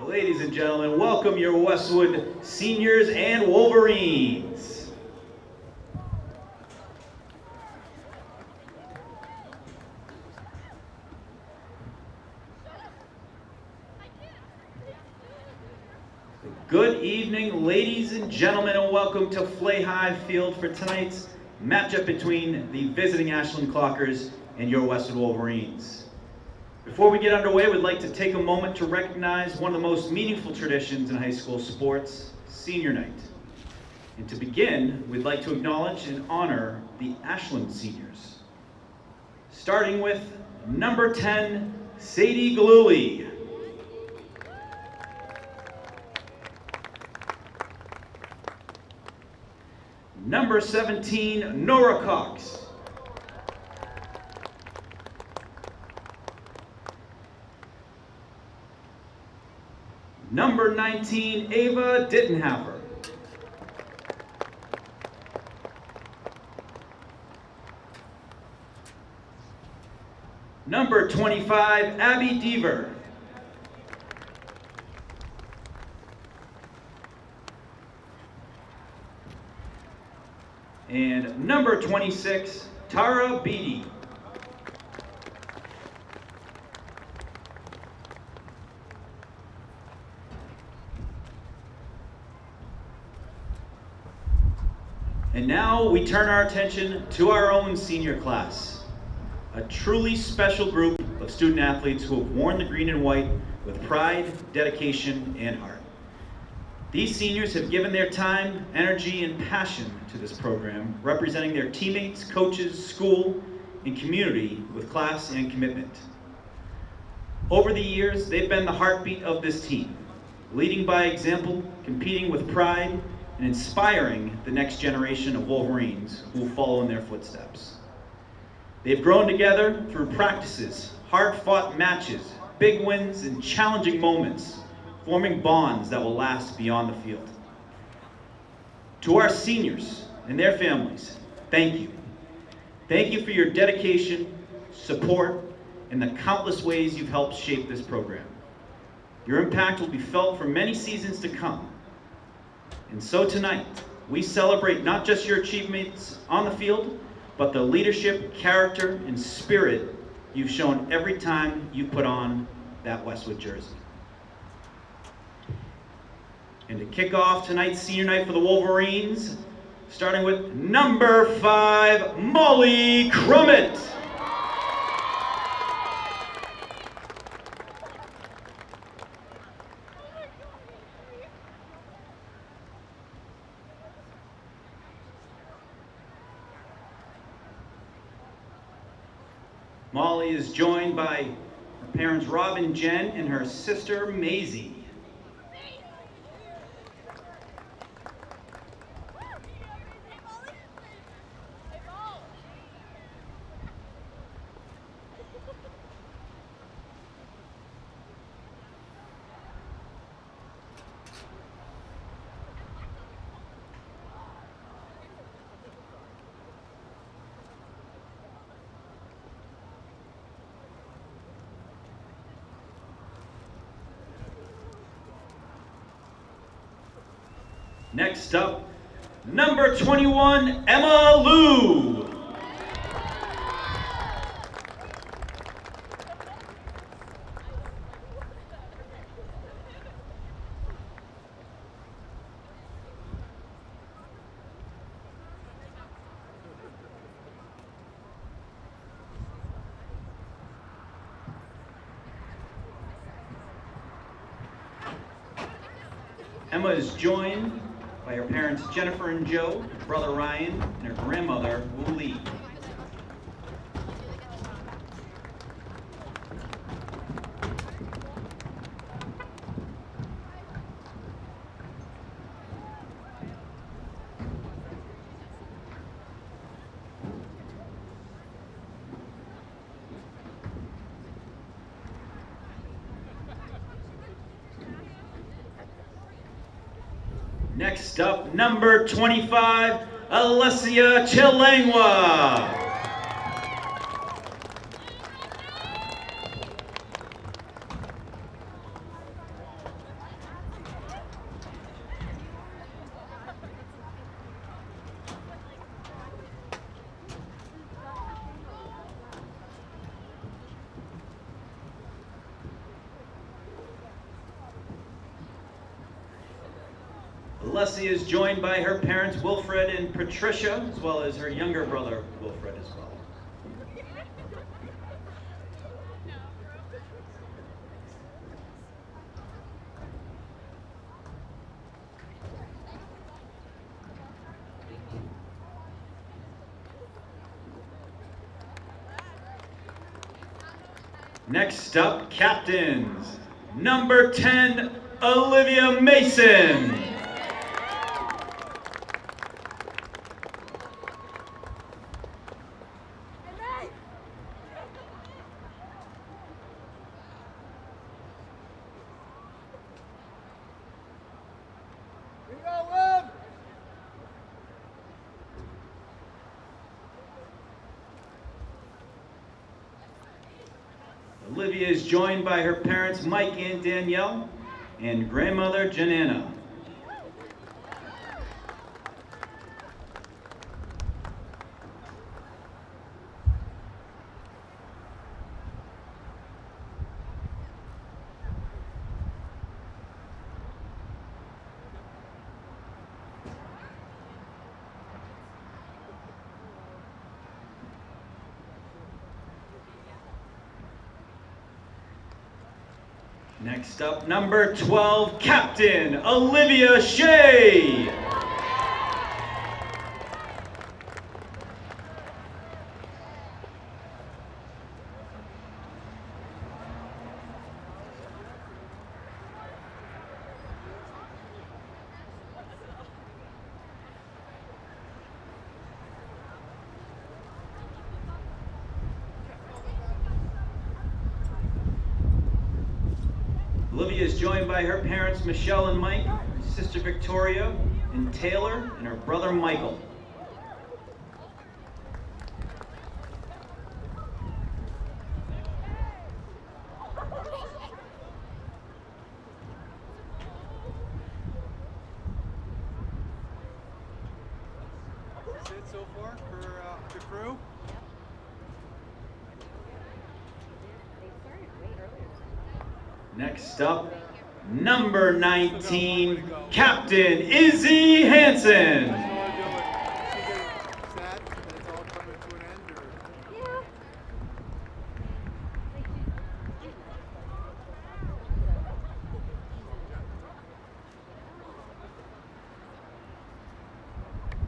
Ladies and gentlemen, welcome your Westwood seniors and Wolverines. Good evening, ladies and gentlemen, and welcome to Fly Field for tonight's matchup between the visiting Ashland Clockers and your Westwood Wolverines. Before we get underway, we'd like to take a moment to recognize one of the most meaningful traditions in high school sports, Senior Night. And to begin, we'd like to acknowledge and honor the Ashland seniors. Starting with number 10, Sadie Galuli. Number 17, Nora Cox. Number 19, Ava Dittenhafer. Number 25, Abby Deaver. And number 26, Tara Beatty. And now we turn our attention to our own senior class, a truly special group of student athletes who have worn the green and white with pride, dedication, and heart. These seniors have given their time, energy, and passion to this program, representing their teammates, coaches, school, and community with class and commitment. Over the years, they've been the heartbeat of this team, leading by example, competing with pride, and inspiring the next generation of Wolverines who will follow in their footsteps. They've grown together through practices, hard-fought matches, big wins, and challenging moments, forming bonds that will last beyond the field. To our seniors and their families, thank you. Thank you for your dedication, support, and the countless ways you've helped shape this program. Your impact will be felt for many seasons to come. And so tonight, we celebrate not just your achievements on the field, but the leadership, character, and spirit you've shown every time you put on that Westwood jersey. And to kick off tonight's senior night for the Wolverines, starting with number 5, Molly Crummett. Molly is joined by her parents Rob and Jen and her sister Maisie. Next up, number 21, Emma Lou. Emma is joined by her parents Jennifer and Joe, her brother Ryan, and her grandmother Lee. Next up, number 25, Alessia Chilangwa. Leslie is joined by her parents, Wilfred and Patricia, as well as her younger brother, Wilfred, as well. Next up, captains. Number 10, Olivia Mason. Olivia is joined by her parents, Mike and Danielle, and grandmother, Janana. Next up, number 12, Captain Olivia Shea. Olivia is joined by her parents, Michelle and Mike, her sister Victoria and Taylor, and her brother Michael. That's it so far for the crew? Next up, number 19, Captain Izzy Hansen.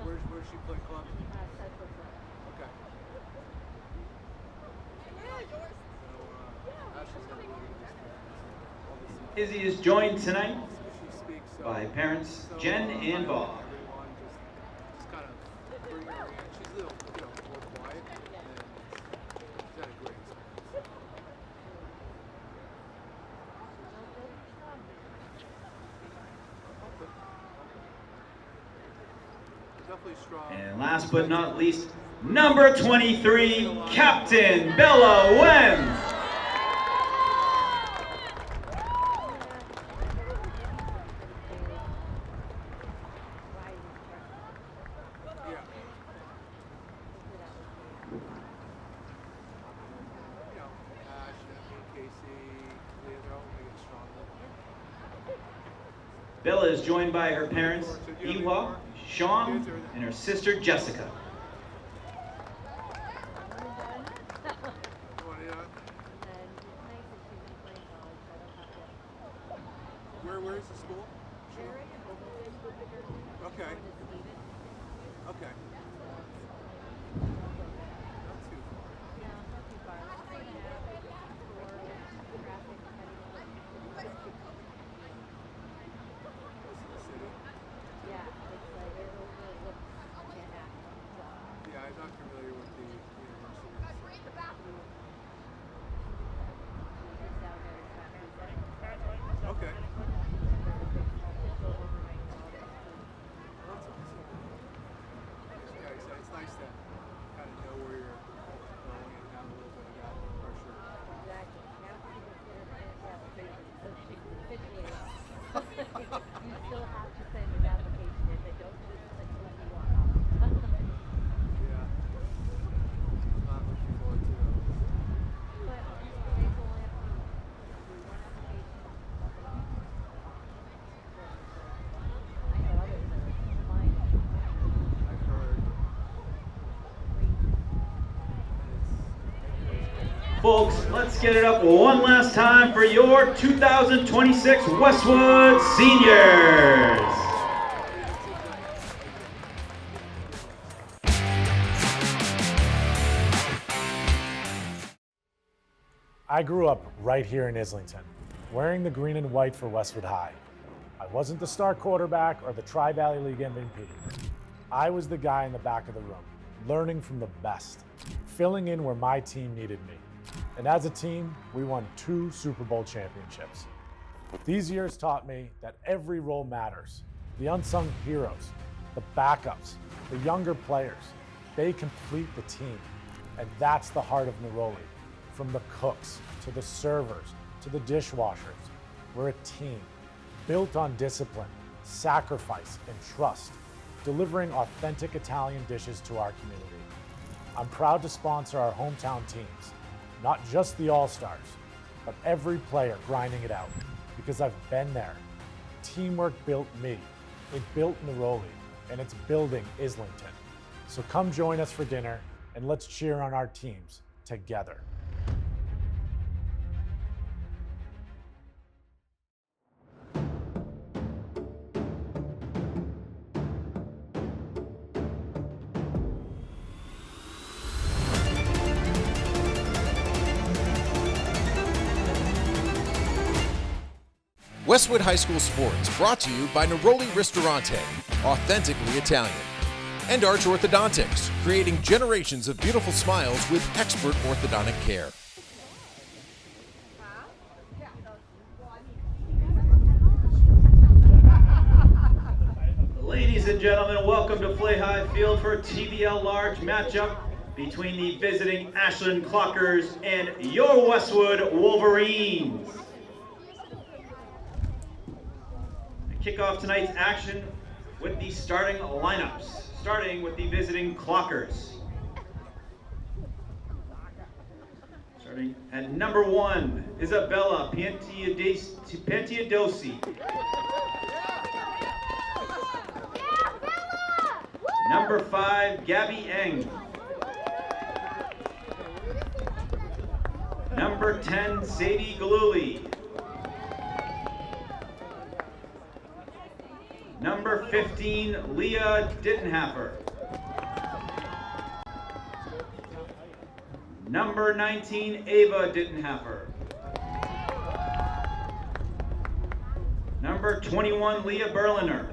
Where's she play club? Okay. Izzy is joined tonight by parents Jen and Bob. Just kind of bring her in. She's a little, more quiet, and she's had a great experience. Definitely strong. And last but not least, number 23, Captain Bella Wen. Bella is joined by her parents, Ewa, Sean, and her sister, Jessica. Where is the school? Okay. Okay. Yeah, I'm not familiar with the university. Okay. That's awesome. folks, let's get it up one last time for your 2026 Westwood Seniors. I grew up right here in Islington, wearing the green and white for Westwood High. I wasn't the star quarterback or the Tri-Valley League MVP. I was the guy in the back of the room, learning from the best, filling in where my team needed me. And as a team, we won 2 Super Bowl championships. These years taught me that every role matters. The unsung heroes, the backups, the younger players, they complete the team. And that's the heart of Neroli. From the cooks, to the servers, to the dishwashers, we're a team, built on discipline, sacrifice, and trust, delivering authentic Italian dishes to our community. I'm proud to sponsor our hometown teams, not just the All-Stars, but every player grinding it out, because I've been there. Teamwork built me, it built Neroli, and it's building Islington. So come join us for dinner, and let's cheer on our teams together. Westwood High School Sports, brought to you by Neroli Ristorante, authentically Italian, and Arch Orthodontics, creating generations of beautiful smiles with expert orthodontic care. Ladies and gentlemen, welcome to Flay High Field for a TBL large matchup between the visiting Ashland Clockers and your Westwood Wolverines. Kick off tonight's action with the starting lineups, starting with the visiting Clockers. Starting at number 1, Isabella Piantiodosi. Number 5, Gabby Eng. Number 10, Sadie Galuli. Number 15, Leah Dittenhaffer. Number 19, Ava Dittenhaffer. Number 21, Leah Berliner.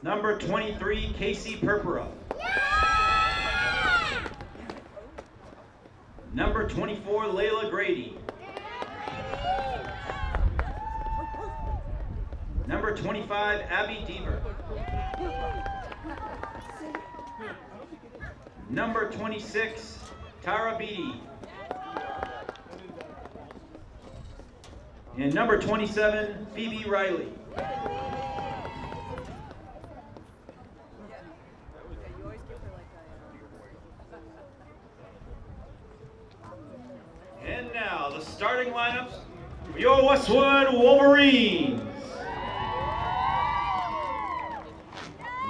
Number 23, Casey Purpura. Number 24, Layla Grady. Number 25, Abby Deaver. Number 26, Tara Beatty. And number 27, Phoebe Riley. And now the starting lineups for your Westwood Wolverines.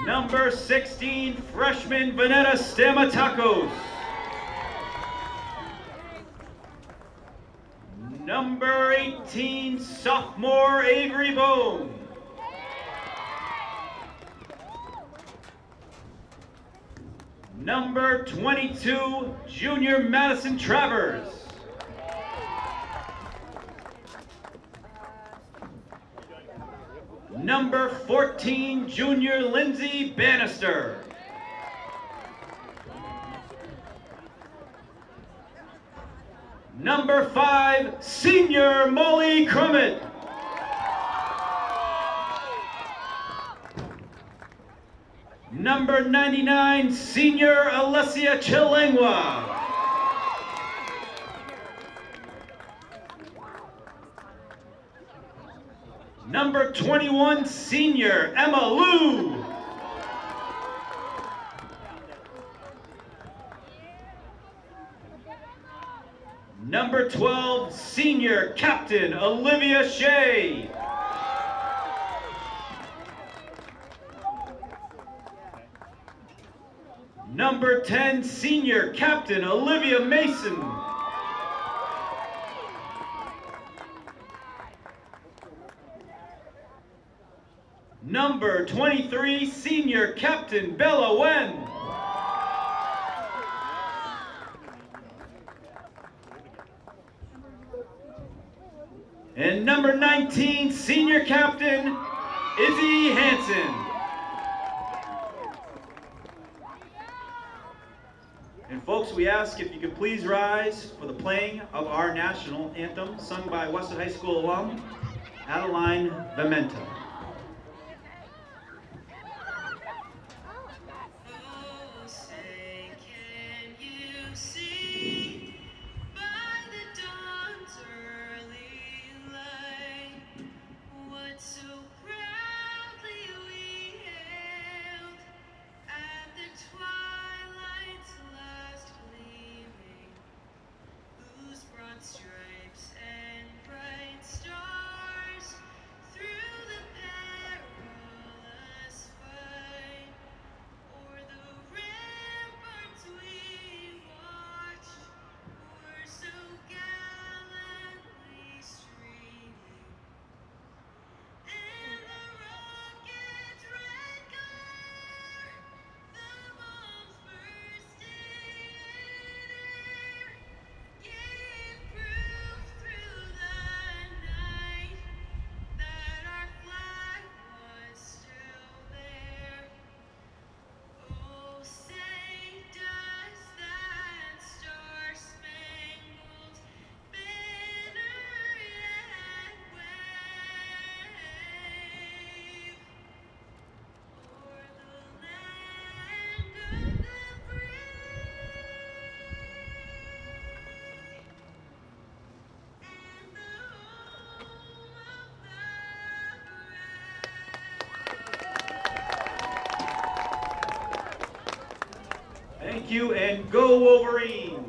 Number 16, freshman Vanetta Stamatakos. Number 18, sophomore Avery Bone. Number 22, junior Madison Travers. Number 14, junior Lindsay Bannister. Number 5, senior Molly Crummett. Number 99, senior Alessia Chilengwa. Number 21, senior Emma Liu. Number 12, senior captain Olivia Shea. Number 10, senior captain Olivia Mason. Number 23, senior captain Bella Wen. And number 19, senior captain Izzy Hansen. And folks, we ask if you could please rise for the playing of our national anthem, sung by Westwood High School alum, Adeline Vimenta. Stripes and bright stars through the perilous fight, o'er the ramparts we watched, were so gallantly streaming, and the rocket's red glare, the bombs bursting in air, gave proof through the night that our flag was still there. Oh, say does that star-spangled banner yet wave o'er the land of the free and the home of the brave. Thank you, and go Wolverines!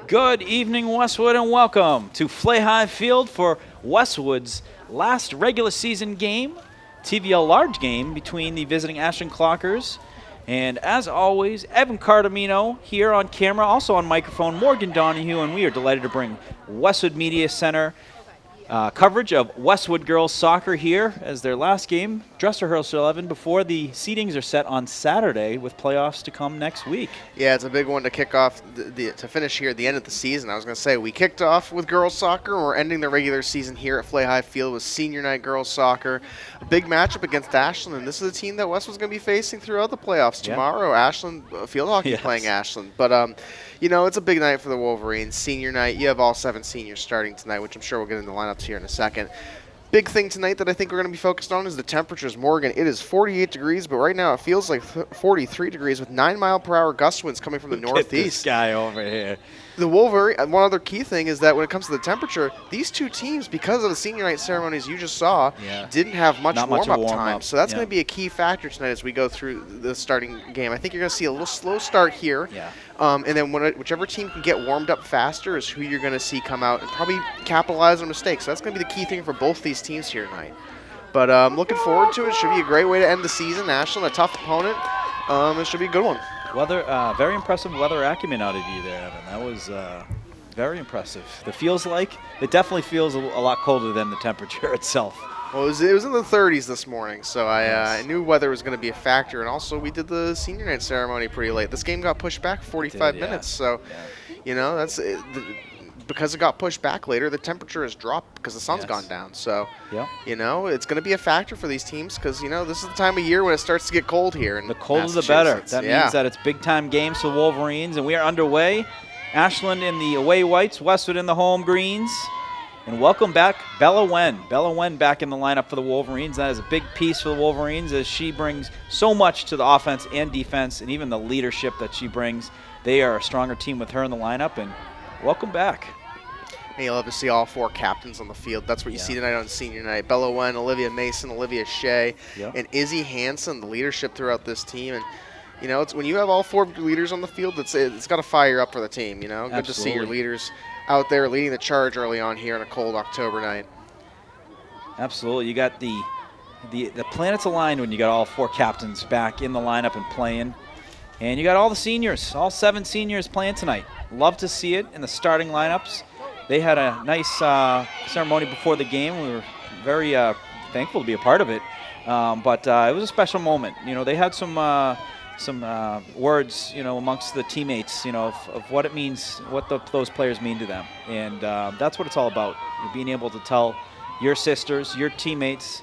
Good evening, Westwood, and welcome to Flay High Field for Westwood's last regular season game, TVL large game between the visiting Ashland Clockers. And as always, Evan Cardamino here on camera, also on microphone, Morgan Donahue, and we are delighted to bring Westwood Media Center coverage of Westwood Girls Soccer here as their last game, dress rehearsal 11, before the seedings are set on Saturday with playoffs to come next week. Yeah, it's a big one to kick off, to finish here at the end of the season. I was going to say, we kicked off with girls soccer, and we're ending the regular season here at Flay High Field with senior night girls soccer. A big matchup against Ashland, and this is a team that Westwood's going to be facing throughout the playoffs. Tomorrow, Ashland, field hockey playing Ashland. But, you know, it's a big night for the Wolverines. Senior night, you have all 7 seniors starting tonight, which I'm sure we'll get into the lineups here in a second. Big thing tonight that I think we're going to be focused on is the temperatures. Morgan, it is 48 degrees, but right now it feels like 43 degrees with 9-mile-per-hour gust winds coming from the northeast. This guy over here. The Wolverine, one other key thing is that when it comes to the temperature, these two teams, because of the senior night ceremonies you just saw, didn't have much warm-up time. So that's going to be a key factor tonight as we go through the starting game. I think you're going to see a little slow start here. And then whichever team can get warmed up faster is who you're going to see come out and probably capitalize on mistakes. So that's going to be the key thing for both these teams here tonight. But I'm looking forward to it. It should be a great way to end the season. Ashland, a tough opponent. It should be a good one. Very impressive weather acumen out of you there, Evan. That was very impressive. It definitely feels a lot colder than the temperature itself. Well, it was in the 30s this morning, so I knew weather was going to be a factor. And also, we did the senior night ceremony pretty late. This game got pushed back 45 minutes, so you know that's because it got pushed back later. The temperature has dropped because the sun's gone down. So you know it's going to be a factor for these teams because you know this is the time of year when it starts to get cold here. And the colder the better. That means that it's big time games for the Wolverines, and we are underway. Ashland in the away whites, Westwood in the home greens. And welcome back Bella Wen. Bella Wen back in the lineup for the Wolverines. That is a big piece for the Wolverines as she brings so much to the offense and defense, and even the leadership that she brings. They are a stronger team with her in the lineup, and welcome back. And you'll love to see all 4 captains on the field. That's what you see tonight on senior night. Bella Wen, Olivia Mason, Olivia Shea, and Izzy Hansen, the leadership throughout this team. And you know, it's when you have all 4 leaders on the field, it's got to fire up for the team. You know, good to see your leaders out there leading the charge early on here on a cold October night. Absolutely. You got the planets aligned when you got all 4 captains back in the lineup and playing. And you got all the seniors, all 7 seniors playing tonight. Love to see it in the starting lineups. They had a nice ceremony before the game. We were very thankful to be a part of it. But it was a special moment. You know, they had some words, you know, amongst the teammates, you know, of what it means, what those players mean to them. And that's what it's all about. You're being able to tell your sisters, your teammates,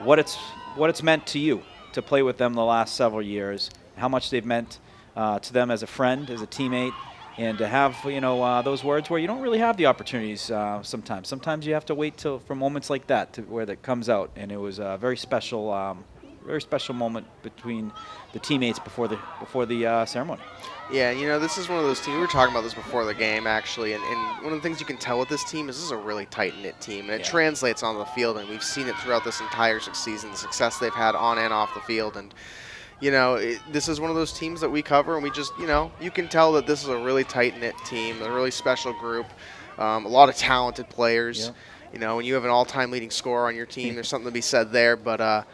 what it's meant to you to play with them the last several years, how much they've meant to them as a friend, as a teammate, and to have, you know, those words where you don't really have the opportunities sometimes. Sometimes you have to wait for moments like that where that comes out. And it was a very special moment between the teammates before the ceremony. Yeah, you know, this is one of those teams. We were talking about this before the game, actually, and one of the things you can tell with this team is this is a really tight-knit team, and it translates on the field, and we've seen it throughout this entire season, the success they've had on and off the field. And you know, this is one of those teams that we cover, and we just, you know, you can tell that this is a really tight-knit team, a really special group, a lot of talented players. You know, when you have an all-time leading scorer on your team, there's something to be said there, but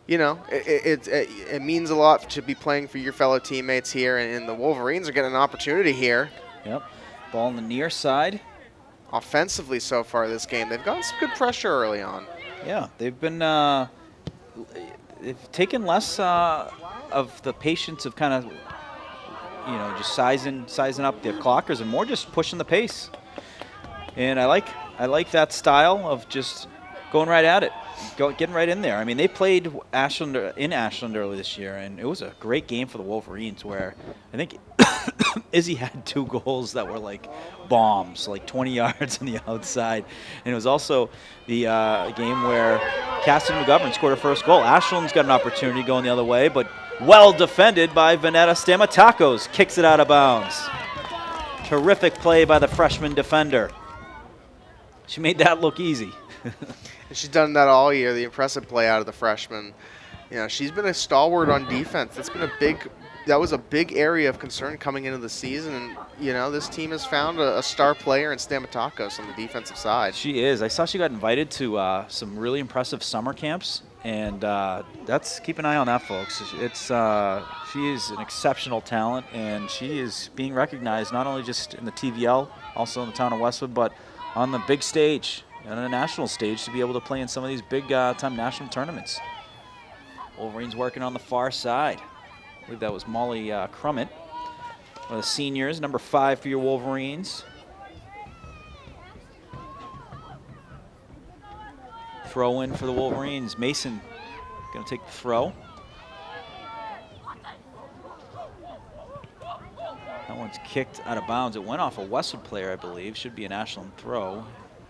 you know, it means a lot to be playing for your fellow teammates here, and the Wolverines are getting an opportunity here. Yep. Ball on the near side. Offensively so far this game, they've gotten some good pressure early on. Yeah, they've been they've taken less of the patience of kind of, you know, just sizing up their clockers and more just pushing the pace. And I like that style of just going right at it. Getting right in there. I mean, they played Ashland early this year, and it was a great game for the Wolverines where I think Izzy had 2 goals that were like bombs, like 20 yards on the outside. And it was also the game where Cassidy McGovern scored her first goal. Ashland's got an opportunity going the other way, but well defended by Vanetta Stamatakos. Kicks it out of bounds. Terrific play by the freshman defender. She made that look easy. And she's done that all year, the impressive play out of the freshman. You know, she's been a stalwart on defense. That was a big area of concern coming into the season. And, you know, this team has found a star player in Stamatakos on the defensive side. She is. I saw she got invited to some really impressive summer camps. And keep an eye on that, folks. She is an exceptional talent, and she is being recognized not only just in the TVL, also in the town of Westwood, but on the big stage, on a national stage, to be able to play in some of these big-time national tournaments. Wolverines working on the far side. I believe that was Molly Crummett, one of the seniors, number 5 for your Wolverines. Throw in for the Wolverines. Mason going to take the throw. That one's kicked out of bounds. It went off a Westwood player, I believe. Should be an Ashland throw.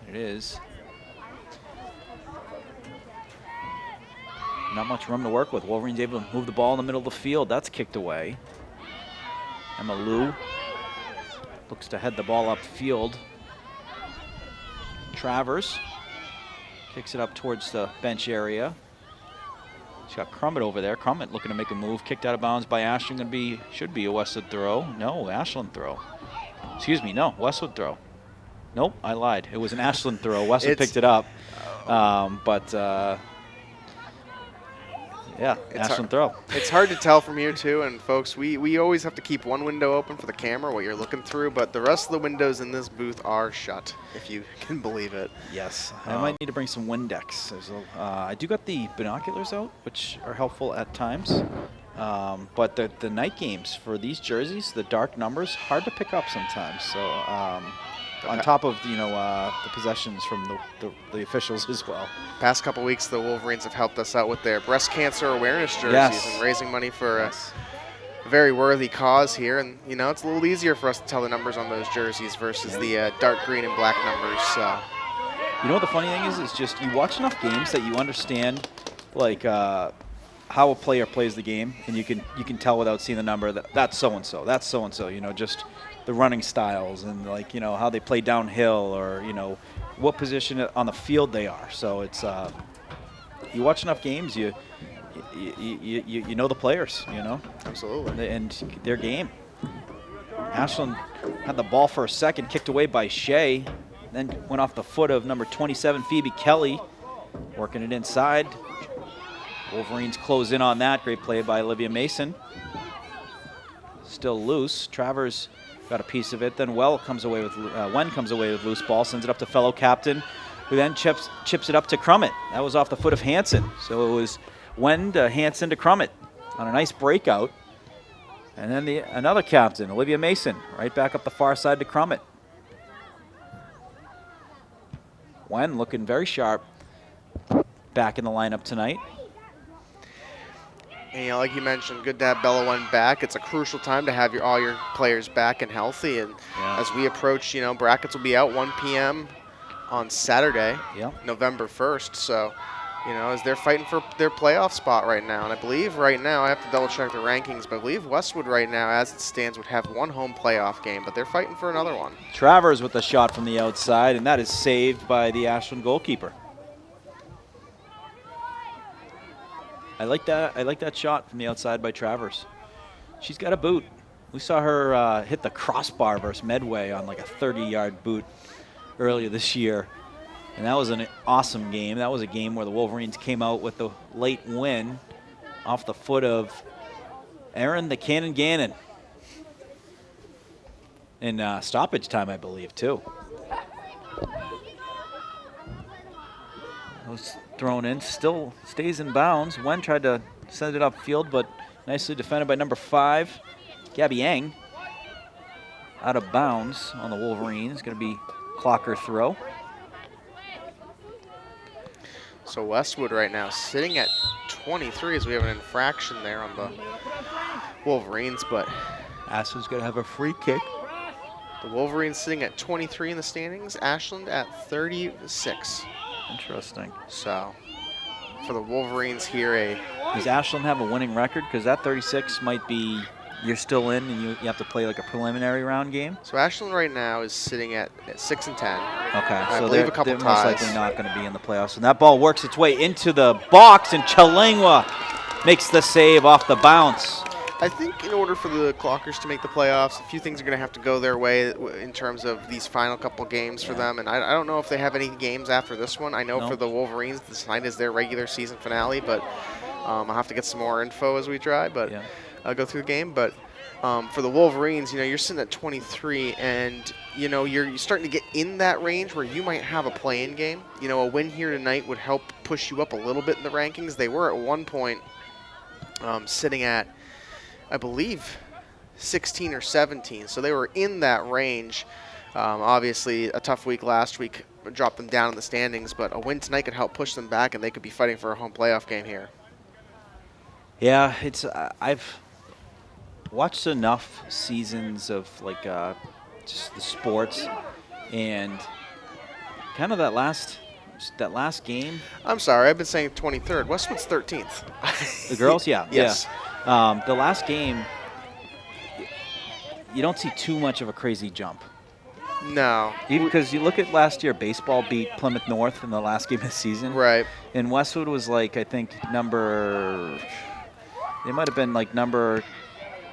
It is. Not much room to work with. Wolverines able to move the ball in the middle of the field. That's kicked away. Emma Lou looks to head the ball upfield. Travers kicks it up towards the bench area. She's got Crummett over there. Crummett looking to make a move. Kicked out of bounds by Ashland. Should be a Westwood throw. No, Ashland throw. Excuse me, no, Westwood throw. Nope, I lied. It was an Ashland throw. Westwood picked it up. Yeah, Ashland throw. It's hard to tell from here, too. And, folks, we always have to keep one window open for the camera, what you're looking through. But the rest of the windows in this booth are shut, if you can believe it. Yes. I might need to bring some Windex. I do got the binoculars out, which are helpful at times. But the night games for these jerseys, the dark numbers, hard to pick up sometimes. So on top of the possessions from the officials as well. Past couple weeks, the Wolverines have helped us out with their breast cancer awareness jerseys and raising money for a very worthy cause here. And it's a little easier for us to tell the numbers on those jerseys versus the dark green and black numbers. So You know what the funny thing is? It's just you watch enough games that you understand, like how a player plays the game, and you can tell without seeing the number that that's so and so, that's so and so. You know, just the running styles and like how they play downhill, or what position on the field they are. So it's you watch enough games, you know the players. Absolutely. And their game. Ashland had the ball for a second, kicked away by Shea, then went off the foot of number 27, Phoebe Kelly, working it inside. Wolverines close in on that. Great play by Olivia Mason. Still loose. Travers got a piece of it. Then Wen comes away with loose ball, sends it up to fellow captain, who then chips it up to Crummett. That was off the foot of Hansen. So it was Wen to Hansen to Crummett on a nice breakout. And then another captain, Olivia Mason, right back up the far side to Crummett. Wen looking very sharp back in the lineup tonight. And like you mentioned, good to have Bella Wen back. It's a crucial time to have all your players back and healthy. And as we approach, brackets will be out 1 p.m. on Saturday, November 1st. So, as they're fighting for their playoff spot right now. And I believe right now, I have to double check the rankings, but I believe Westwood right now, as it stands, would have one home playoff game, but they're fighting for another one. Travers with a shot from the outside, and that is saved by the Ashland goalkeeper. I like that shot from the outside by Travers. She's got a boot. We saw her hit the crossbar versus Medway on like a 30-yard boot earlier this year. And that was an awesome game. That was a game where the Wolverines came out with the late win off the foot of Aaron the Cannon Gannon. In stoppage time, I believe, too. That was thrown in, still stays in bounds. Wen tried to send it upfield, but nicely defended by number 5, Gabby Yang. Out of bounds on the Wolverines. Going to be clocker throw. So Westwood right now sitting at 23 as we have an infraction there on the Wolverines, but Ashland's going to have a free kick. The Wolverines sitting at 23 in the standings, Ashland at 36. Interesting. So for the Wolverines here, does Ashland have a winning record? Because that 36 might be, you're still in and you have to play like a preliminary round game. So Ashland right now is sitting at 6 and 10. Okay, so they're they're most likely not going to be in the playoffs. And that ball works its way into the box, and Chalengwa makes the save off the bounce. I think in order for the Clockers to make the playoffs, a few things are going to have to go their way in terms of these final couple games for them. And I don't know if they have any games after this one. I know for the Wolverines, this night is their regular season finale, but I'll have to get some more info as we try. But I'll go through the game. But for the Wolverines, you're sitting at 23, and you're starting to get in that range where you might have a play-in game. A win here tonight would help push you up a little bit in the rankings. They were at one point sitting at, I believe, 16 or 17. So they were in that range. Obviously, a tough week last week dropped them down in the standings, but a win tonight could help push them back, and they could be fighting for a home playoff game here. Yeah, it's I've watched enough seasons of just the sports, and kind of that last game. I'm sorry, I've been saying 23rd. Westwood's 13th. The girls, yeah, yes. Yeah. The last game, you don't see too much of a crazy jump. No. Because you look at last year, baseball beat Plymouth North in the last game of the season. Right. And Westwood was I think they might have been number.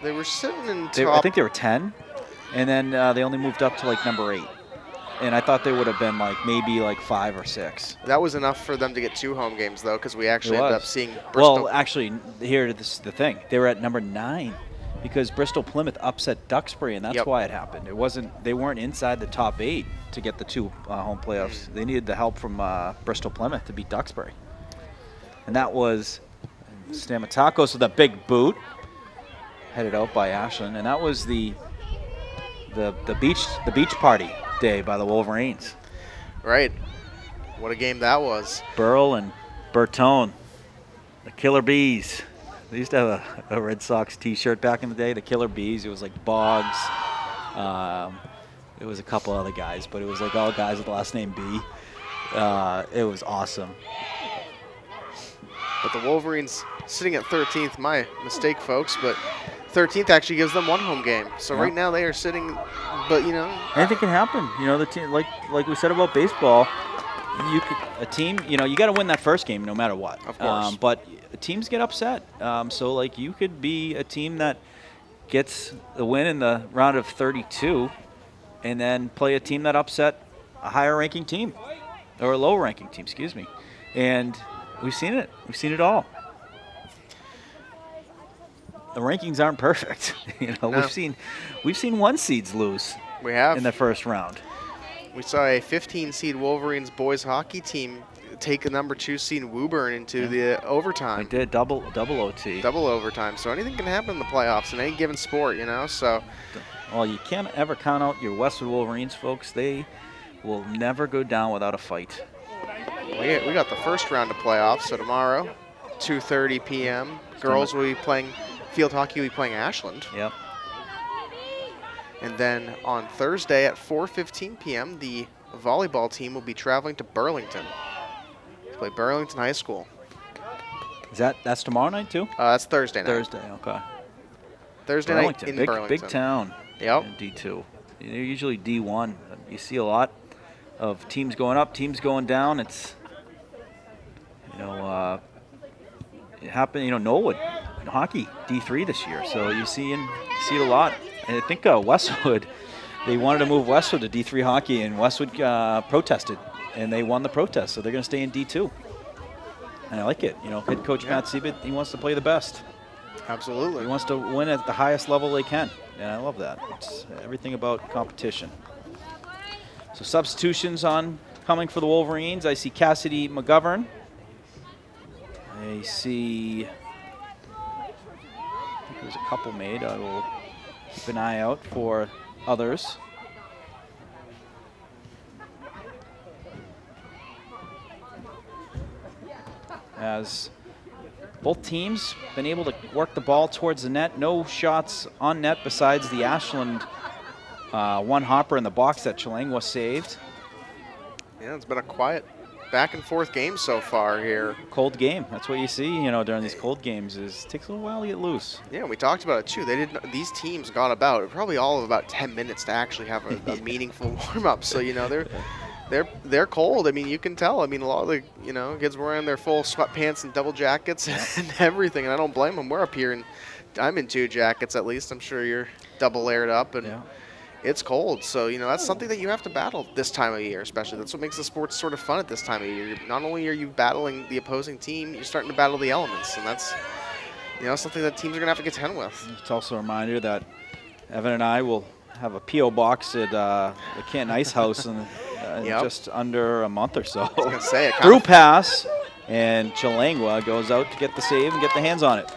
They were sitting in top. I think they were 10, and then they only moved up to number 8. And I thought they would have been maybe 5 or 6. That was enough for them to get 2 home games, though, because we actually ended up seeing Bristol. Well, actually, here this is the thing. They were at number 9 because Bristol Plymouth upset Duxbury, and that's why it happened. It wasn't. They weren't inside the top 8 to get the 2 home playoffs. They needed the help from Bristol Plymouth to beat Duxbury, and that was Stamatakos with a big boot, headed out by Ashland, and that was the beach party day by the Wolverines. Right. What a game that was. Burl and Bertone, the Killer Bees. They used to have a Red Sox T-shirt back in the day, the Killer Bees. It was Boggs. It was a couple other guys, but it was all guys with the last name B. It was awesome. But the Wolverines sitting at 13th, my mistake, folks, but 13th actually gives them one home game. So Yeah. right now they are sitting, but you know, Anything can happen. You know, the team, like we said about baseball, a team, you know, you got to win that first game no matter what. Of course. But teams get upset. So like you could be a team that gets the win in the round of 32, and then play a team that upset a higher ranking team or a lower ranking team. Excuse me. And we've seen it. We've seen it all. The rankings aren't perfect. You know, No. we've seen 1 seeds lose we have. in the first round. We saw a 15-seed Wolverines boys hockey team take a number 2 seed Woburn into the I overtime. did double OT. Double overtime. So anything can happen in the playoffs in any given sport, you know. So Well, you can't ever count out your Westwood Wolverines, folks. They will never go down without a fight. we got the first round of playoffs. So tomorrow, 2:30 p.m. Girls will be playing field hockey. Will be playing Ashland. Yep. And then on Thursday at 4:15 p.m., the volleyball team will be traveling to Burlington to play Burlington High School. That's tomorrow night too? That's Thursday night. Thursday, okay. Thursday Burlington, night in big, Burlington. big town. Yep. In D2. They're usually D1. You see a lot of teams going up, teams going down. It's, you know, it happened. You know, Norwood hockey D3 this year, so you see it a lot. And I think Westwood, they wanted to move Westwood to D3 hockey, and Westwood protested, and they won the protest, so they're going to stay in D2. And I like it. You know, head coach Matt Siebert, he wants to play the best. Absolutely. He wants to win at the highest level they can, and I love that. It's everything about competition. So substitutions coming for the Wolverines. I see Cassidy McGovern. I see, I think there's a couple made. I will keep an eye out for others. As both teams been able to work the ball towards the net. No shots on net besides the Ashland one hopper in the box that Chilangwa saved. Yeah, it's been a quiet back and forth game so far here. Cold game. That's what you see, you know, during these cold games. It takes a little while to get loose. Yeah, we talked about it too. These teams got probably all of about 10 minutes to actually have a meaningful warm up. So you know they're cold. I mean, you can tell. I mean, a lot of the kids were wearing their full sweatpants and double jackets and everything, and I don't blame them. We're up here, and I'm in 2 jackets at least. I'm sure you're double layered up, and it's cold. So that's something that you have to battle this time of year, especially. That's what makes the sport sort of fun at this time of year. Not only are you battling the opposing team, you're starting to battle the elements, and that's something that teams are gonna have to contend with. It's also a reminder that Evan and I will have a P.O. box at the Canton Ice House in just under a month or so. I was gonna say, Through pass, and Chilangwa goes out to get the save and get the hands on it.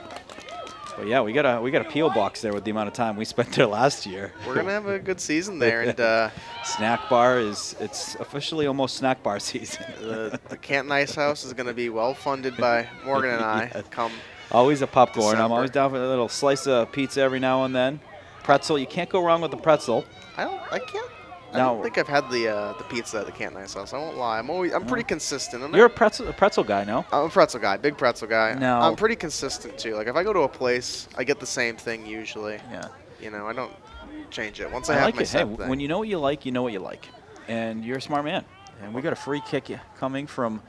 But yeah, we got a P.O. box there with the amount of time we spent there last year. We're gonna have a good season there, and snack bar it's officially almost snack bar season. the Canton Ice House is gonna be well funded by Morgan and I. Come always a popcorn. December. I'm always down for a little slice of pizza every now and then. Pretzel, you can't go wrong with the pretzel. I don't think I've had the pizza at the Canton Ice House. I won't lie. I'm pretty consistent. You're a pretzel guy, no? I'm a pretzel guy, big pretzel guy. No. I'm pretty consistent too. Like if I go to a place, I get the same thing usually. Yeah. I don't change it. Once I have like my it. Hey, set thing. when you know what you like, you know what you like, and you're a smart man. And we got a free kick coming from.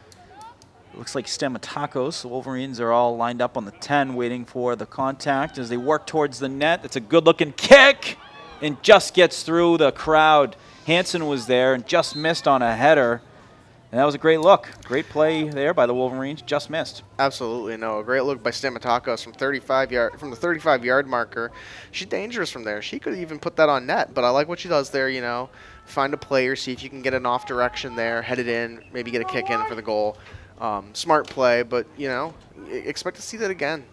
Looks like Stamatakos. The Wolverines are all lined up on the 10, waiting for the contact as they work towards the net. It's a good-looking kick, and just gets through the crowd. Hansen was there and just missed on a header, and that was a great look. Great play there by the Wolverines. Just missed. Absolutely no. A great look by Stamatakos from the 35-yard marker. She's dangerous from there. She could even put that on net, but I like what she does there. Find a player, see if you can get an off direction there, head it in, maybe get a kick in for the goal. Smart play, but expect to see that again.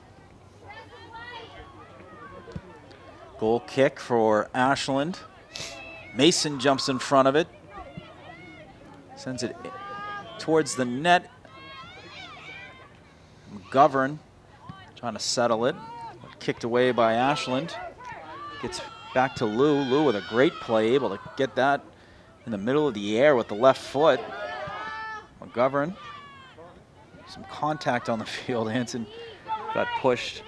Goal kick for Ashland. Mason jumps in front of it. Sends it towards the net. McGovern trying to settle it. Kicked away by Ashland. Gets back to Lou. Lou with a great play, able to get that in the middle of the air with the left foot. McGovern. Some contact on the field. Hanson got pushed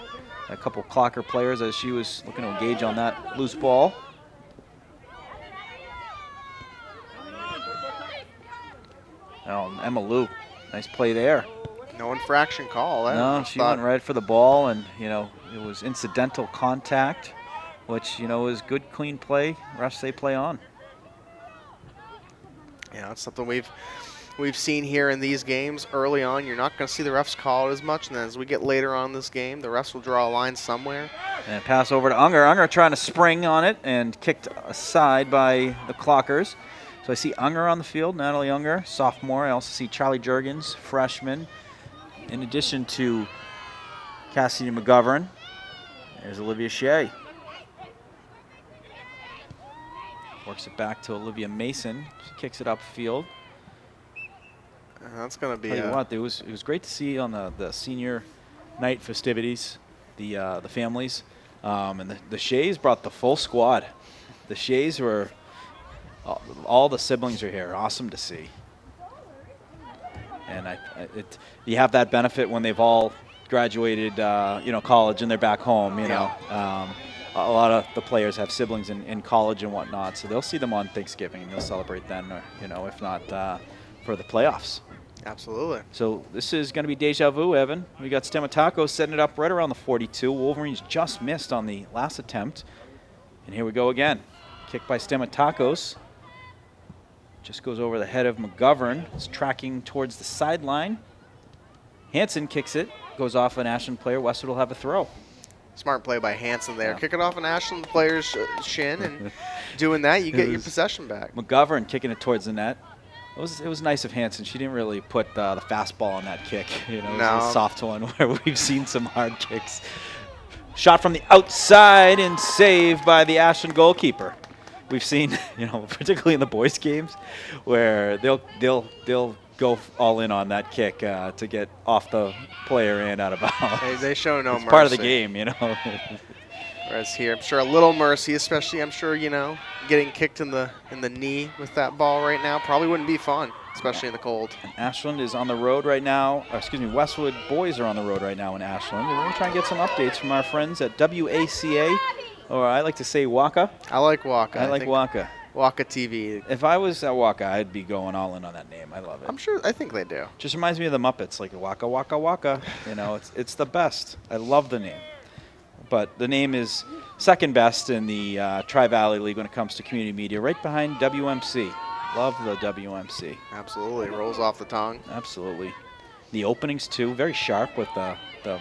by a couple Clocker players as she was looking to engage on that loose ball. Oh, Emma Lou, nice play there. No infraction call. No, she went right for the ball, and it was incidental contact, which is good, clean play. Refs say play on. Yeah, it's something we've seen here in these games. Early on, you're not going to see the refs call it as much, and then as we get later on in this game, the refs will draw a line somewhere. And pass over to Unger. Unger trying to spring on it and kicked aside by the Clockers. So I see Unger on the field, Natalie Unger, sophomore. I also see Charlie Jurgens, freshman. In addition to Cassidy McGovern, there's Olivia Shea. Works it back to Olivia Mason. She kicks it upfield. That's going to be. Tell you what, it was great to see on the senior night festivities, the families, and the Sheas brought the full squad. The Sheas were all the siblings are here. Awesome to see. And you have that benefit when they've all graduated, college and they're back home. A lot of the players have siblings in college and whatnot, so they'll see them on Thanksgiving and they'll celebrate then, or, if not for the playoffs. Absolutely. So this is going to be deja vu, Evan. We got Stamatakos setting it up right around the 42. Wolverines just missed on the last attempt. And here we go again. Kick by Stamatakos. Just goes over the head of McGovern. It's tracking towards the sideline. Hanson kicks it. Goes off an Ashland player. Westwood will have a throw. Smart play by Hanson there. Yeah. Kick it off an Ashland player's shin, and doing that, you get your possession back. McGovern kicking it towards the net. It was nice of Hanson. She didn't really put the fastball on that kick. It was a soft one where we've seen some hard kicks. Shot from the outside and saved by the Ashland goalkeeper. We've seen, particularly in the boys' games, where they'll go all in on that kick to get off the player and out of bounds. They show no mercy. It's part of the game, Whereas here, I'm sure a little mercy, especially getting kicked in the knee with that ball right now probably wouldn't be fun, especially in the cold. And Ashland is on the road right now. Westwood boys are on the road right now in Ashland. And we're trying to get some updates from our friends at WACA, or I like to say WACA. I like WACA. I like WACA. WACA TV. If I was at WACA, I'd be going all in on that name. I love it. I think they do. Just reminds me of the Muppets, like WACA, WACA, WACA. It's the best. I love the name. But the name is second best in the Tri-Valley League when it comes to community media, right behind WMC. Love the WMC. Absolutely. Rolls off the tongue. Absolutely. The openings, too, very sharp with the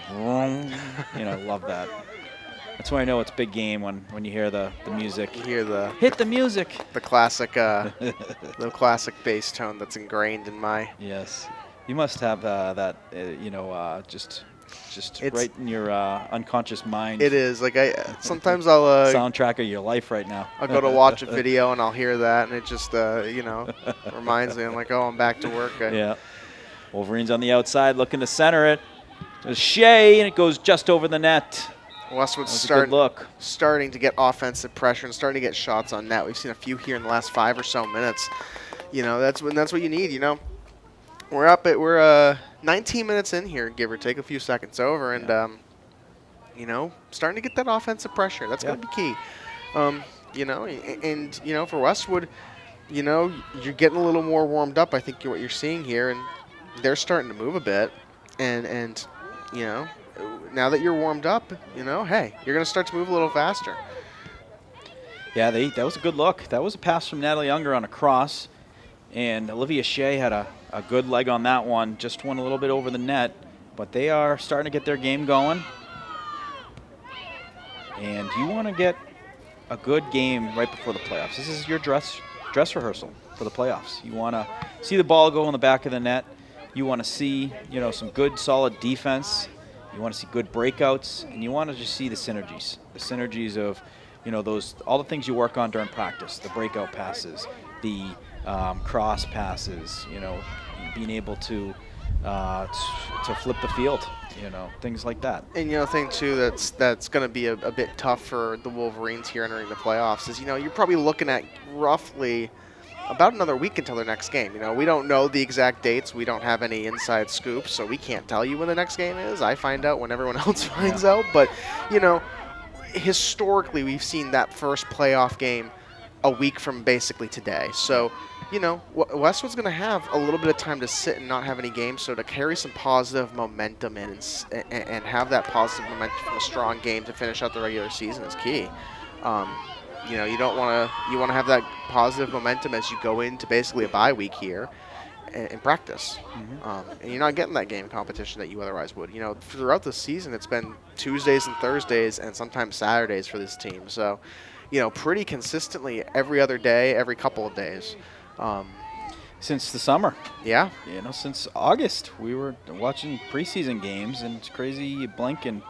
vroom. Love that. That's when I know it's big game, when you hear the music. You hear hit the music. The classic the classic bass tone that's ingrained in my. Yes. You must have that, just right in your unconscious mind. It is. Like sometimes I'll soundtrack of your life right now. I'll go to watch a video and I'll hear that, and it just reminds me. I'm like, oh, I'm back to work. Yeah. Wolverines on the outside looking to center it. There's Shea, and it goes just over the net. Westwood's starting to get offensive pressure and starting to get shots on net. We've seen a few here in the last 5 or so minutes. That's what you need. We're 19 minutes in here, give or take a few seconds over, and starting to get that offensive pressure. That's going to be key. For Westwood, you're getting a little more warmed up. I think what you're seeing here, and they're starting to move a bit, and now that you're warmed up, hey, you're going to start to move a little faster. Yeah, that was a good look. That was a pass from Natalie Unger on a cross, and Olivia Shea had a good leg on that one. Just went a little bit over the net, but they are starting to get their game going. And you want to get a good game right before the playoffs. This is your dress rehearsal for the playoffs. You want to see the ball go in the back of the net. You want to see, some good, solid defense. You want to see good breakouts, and you want to just see the synergies. The synergies of, all the things you work on during practice, the breakout passes, the cross passes, being able to flip the field, things like that. And thing too that's going to be a bit tough for the Wolverines here entering the playoffs is you're probably looking at roughly about another week until their next game. You know, we don't know the exact dates. We don't have any inside scoops, so we can't tell you when the next game is. I find out when everyone else finds out. But, you know, historically, we've seen that first playoff game a week from basically today. So, you know, Westwood's going to have a little bit of time to sit and not have any games, so to carry some positive momentum in and have that positive momentum from a strong game to finish out the regular season is key. You know, you want to have that positive momentum as you go into basically a bye week here in practice. And you're not getting that game competition that you otherwise would. You know, throughout the season, it's been Tuesdays and Thursdays and sometimes Saturdays for this team. So, you know, pretty consistently every other day, every couple of days. Since the summer. Yeah. You know, since August, we were watching preseason games, and it's crazy you blink and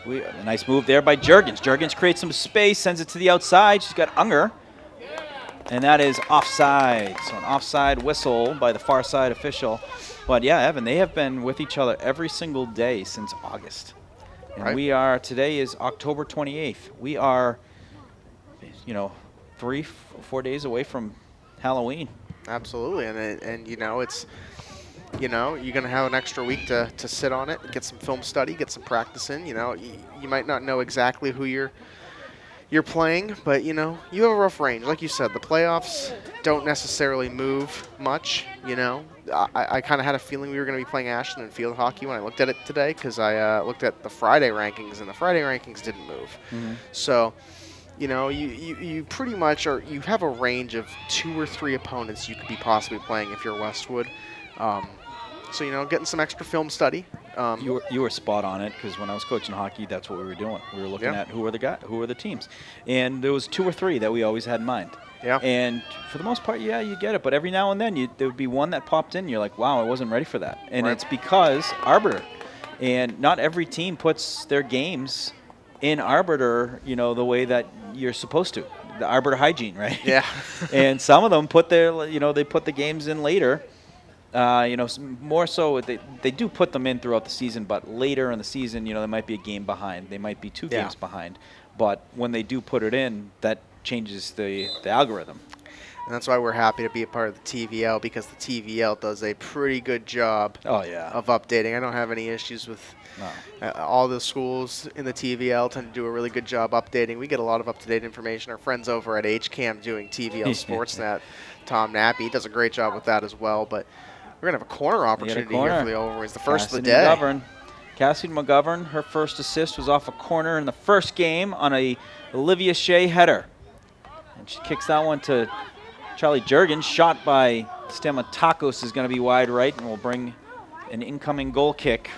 a nice move there by Jurgens. Jurgens creates some space, sends it to the outside. She's got Unger, and that is offside. So an offside whistle by the far side official. But yeah, Evan, they have been with each other every single day since August. And today is October 28th. We are, you know, 3-4 days away from Halloween. Absolutely, and you know, it's, you know, you're going to have an extra week to sit on it, get some film study, get some practice in. You know, you might not know exactly who you're playing, but, you know, you have a rough range. Like you said, the playoffs don't necessarily move much, you know. I kind of had a feeling we were going to be playing Ashland in field hockey when I looked at it today, because I looked at the Friday rankings, and the Friday rankings didn't move. So, you know, you pretty much you have a range of 2 or 3 opponents you could be possibly playing if you're Westwood. So, you know, getting some extra film study. You were spot on it, because when I was coaching hockey, that's what we were doing. We were looking at who are the teams, and there was 2 or 3 that we always had in mind. Yeah. And for the most part, yeah, you get it. But every now and then, there would be one that popped in. You're like, wow, I wasn't ready for that. And it's because Arbiter, and not every team puts their games in Arbiter, you know, the way that you're supposed to. The Arbiter hygiene, right? Yeah. And some of them put they put the games in later. You know, more so they do put them in throughout the season, but later in the season, you know, there might be a game behind. They might be 2 games behind. But when they do put it in, that changes the algorithm. And that's why we're happy to be a part of the TVL, because the TVL does a pretty good job of updating. I don't have any issues with all the schools in the TVL tend to do a really good job updating. We get a lot of up-to-date information. Our friends over at HCAM doing TVL Sportsnet, Tom Nappy, does a great job with that as well. But we're going to have a corner opportunity here for the Overwings, the first of the day. Cassidy McGovern, her first assist was off a corner in the first game on a Olivia Shea header. And she kicks that one to Charlie Jurgens. Shot by Stamatakos is going to be wide right, and will bring an incoming goal kick.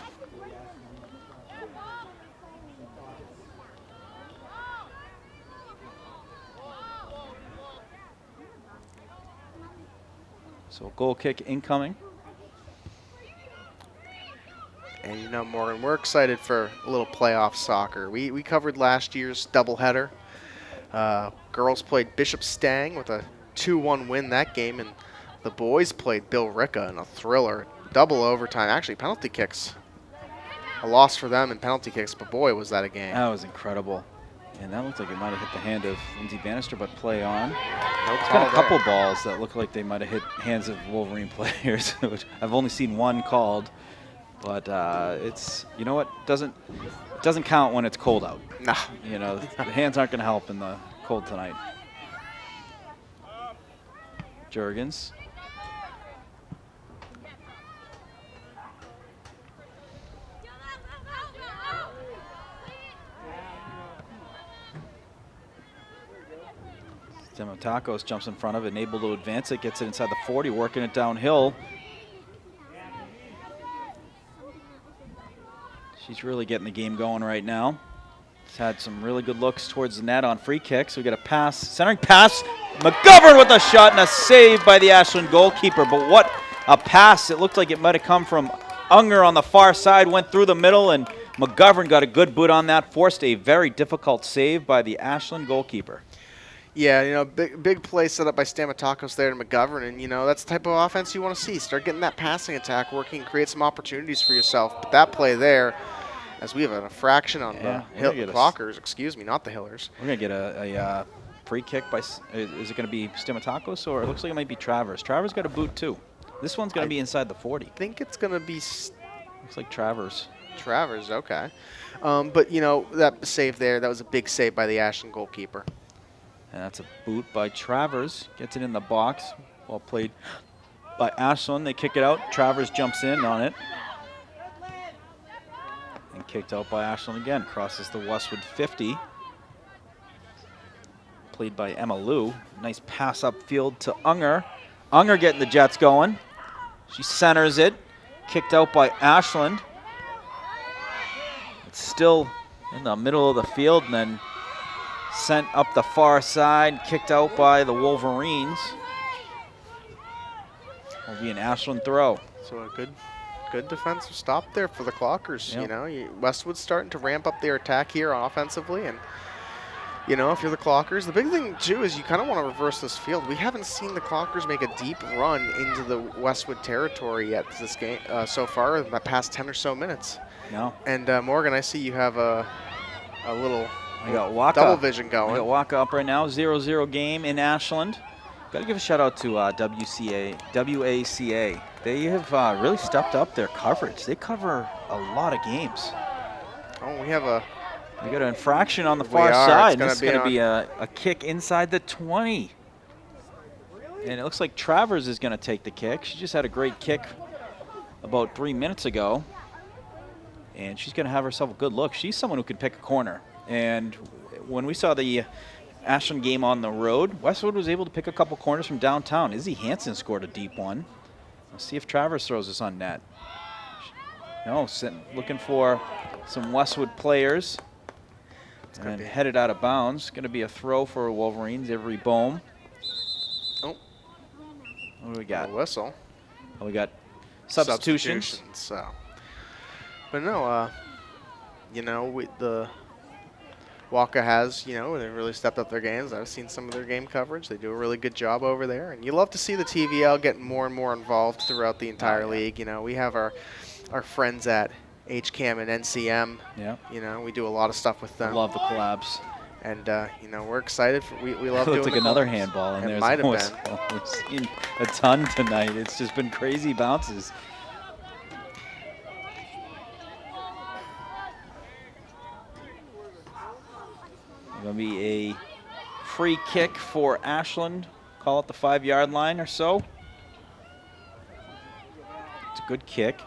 So goal kick incoming. And you know, Morgan, we're excited for a little playoff soccer. We covered last year's doubleheader. Girls played Bishop Stang with a 2-1 win that game, and the boys played Bill Ricca in a thriller, double overtime. Actually, penalty kicks. A loss for them in penalty kicks, but boy, was that a game. That was incredible. And that looked like it might have hit the hand of Lindsay Bannister, but play on. No There's been a couple balls that look like they might have hit hands of Wolverine players. I've only seen one called, but it's, you know what, it doesn't count when it's cold out. No. You know, the hands aren't going to help in the cold tonight. Jurgens. Stamatakos jumps in front of it and able to advance it, gets it inside the 40, working it downhill. She's really getting the game going right now. She's had some really good looks towards the net on free kicks. We get a pass, centering pass. McGovern with a shot and a save by the Ashland goalkeeper. But what a pass. It looked like it might have come from Unger on the far side, went through the middle, and McGovern got a good boot on that, forced a very difficult save by the Ashland goalkeeper. Yeah, you know, big play set up by Stamatakos there to McGovern, and, you know, that's the type of offense you want to see. Start getting that passing attack working, create some opportunities for yourself. But that play there, as we have a fraction on the Hawkers, excuse me, not the Hillers. We're going to get a Free kick by, is it going to be Stamatakos, or it looks like it might be Travers. Travers got a boot too. This one's going to be inside the 40. I think it's going to be Looks like Travers. Travers, okay. But, you know, that save there, that was a big save by the Ashland goalkeeper. And that's a boot by Travers. Gets it in the box. Well played by Ashland. They kick it out. Travers jumps in on it. And kicked out by Ashland again. Crosses the Westwood 50. Played by Emma Lou. Nice pass upfield to Unger. Unger getting the Jets going. She centers it. Kicked out by Ashland. It's still in the middle of the field and then sent up the far side. Kicked out by the Wolverines. Will be an Ashland throw. So a good defensive stop there for the Clockers. Yep. You know, Westwood's starting to ramp up their attack here offensively, and you know, if you're the Clockers, the big thing too is you kind of want to reverse this field. We haven't seen the Clockers make a deep run into the Westwood territory yet this game so far in the past 10 or so minutes. No. And Morgan, I see you have a little I got Waka. double vision I going. got Waka up right now. 0-0 game in Ashland. Got to give a shout out to WACA. They have really stepped up their coverage. They cover a lot of games. Oh, we have a We got an infraction on the We far are. side. It's gonna This is be going to on- be a kick inside the 20. And it looks like Travers is going to take the kick. She just had a great kick about 3 minutes ago. And she's going to have herself a good look. She's someone who could pick a corner. And when we saw the Ashland game on the road, Westwood was able to pick a couple corners from downtown. Izzy Hansen scored a deep one. Let's see if Travers throws this on net. No, looking for some Westwood players. And headed out of bounds. Going to be a throw for Wolverines. Avery Bohm. Oh. What do we got? a whistle. Oh, we got substitutions. So, but no, you know, the Waka has, you know, they really stepped up their games. I've seen some of their game coverage. They do a really good job over there, and you love to see the TVL getting more and more involved throughout the entire league. You know, we have our friends at HCAM and NCM. Yeah. You know, we do a lot of stuff with them. Love the collabs. And, you know, we're excited. We love doing Looked like the another collabs. handball in there. It might have been. We've seen a ton tonight. It's just been crazy bounces. Going to be a free kick for Ashland. Call it the 5-yard line or so. It's a good kick.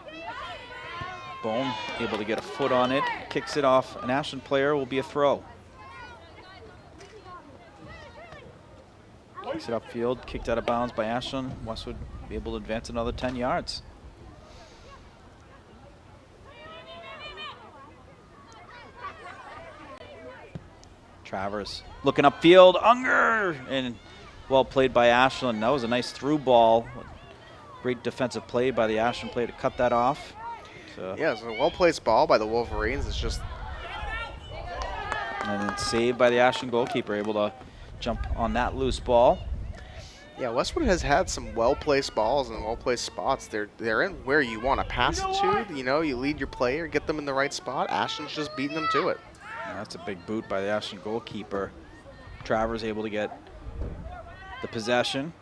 Bohm able to get a foot on it. Kicks it off. An Ashland player will be a throw. Kicks it upfield. Kicked out of bounds by Ashland. Westwood be able to advance another 10 yards. Travers looking upfield. Unger! And well played by Ashland. That was a nice through ball. Great defensive play by the Ashland player to cut that off. So Yeah, it's a well-placed ball by the Wolverines. It's just and then saved by the Ashland goalkeeper, able to jump on that loose ball. Yeah, Westwood has had some well-placed balls and well-placed spots. They're in where you want to pass it to. You know, you lead your player, get them in the right spot. Ashland's just beating them to it. And that's a big boot by the Ashland goalkeeper. Travers able to get the possession.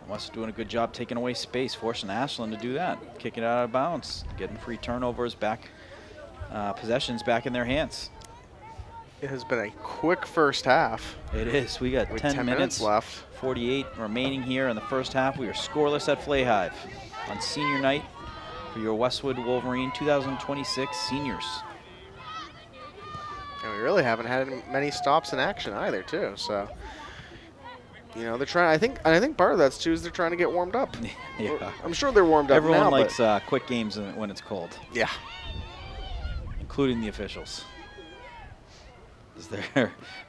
Westwood doing a good job taking away space, forcing Ashland to do that. Kicking it out of bounds, getting free turnovers back, possessions back in their hands. It has been a quick first half. It is. We got With 10 minutes left. 48 remaining here in the first half. We are scoreless at Flay Hive on senior night for your Westwood Wolverine 2026 seniors. And we really haven't had many stops in action either, too. So, you know, they're trying. I think part of that's too is they're trying to get warmed up. Yeah. I'm sure they're warmed up Everyone now. likes but quick games when it's cold, yeah. including the officials. 'Cause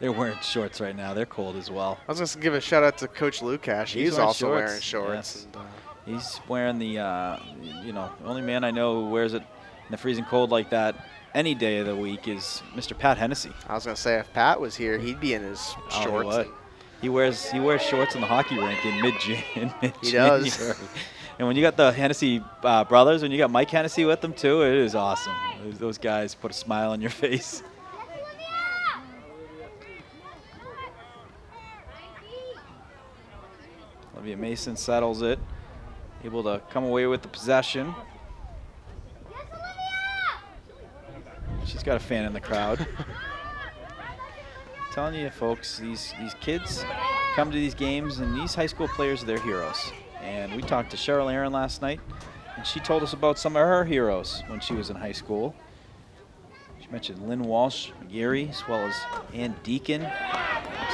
they're wearing shorts right now. They're cold as well. I was going to give a shout out to Coach Lukash. He's wearing also shorts. wearing shorts. Yes. And, He's wearing the, you know, the only man I know who wears it in the freezing cold like that any day of the week is Mr. Pat Hennessy. I was going to say, if Pat was here, he'd be in his Oh, shorts. what? and- He wears shorts in the hockey rink in mid-January. He does. And when you got the Hennessy brothers, and you got Mike Hennessy with them too, it is awesome. Those guys put a smile on your face. Olivia Mason settles it, able to come away with the possession. She's got a fan in the crowd. Telling you, folks, these kids come to these games, and these high school players are their heroes. And we talked to Cheryl Aaron last night, and she told us about some of her heroes when she was in high school. She mentioned Lynn Walsh McGarry, as well as Ann Deacon,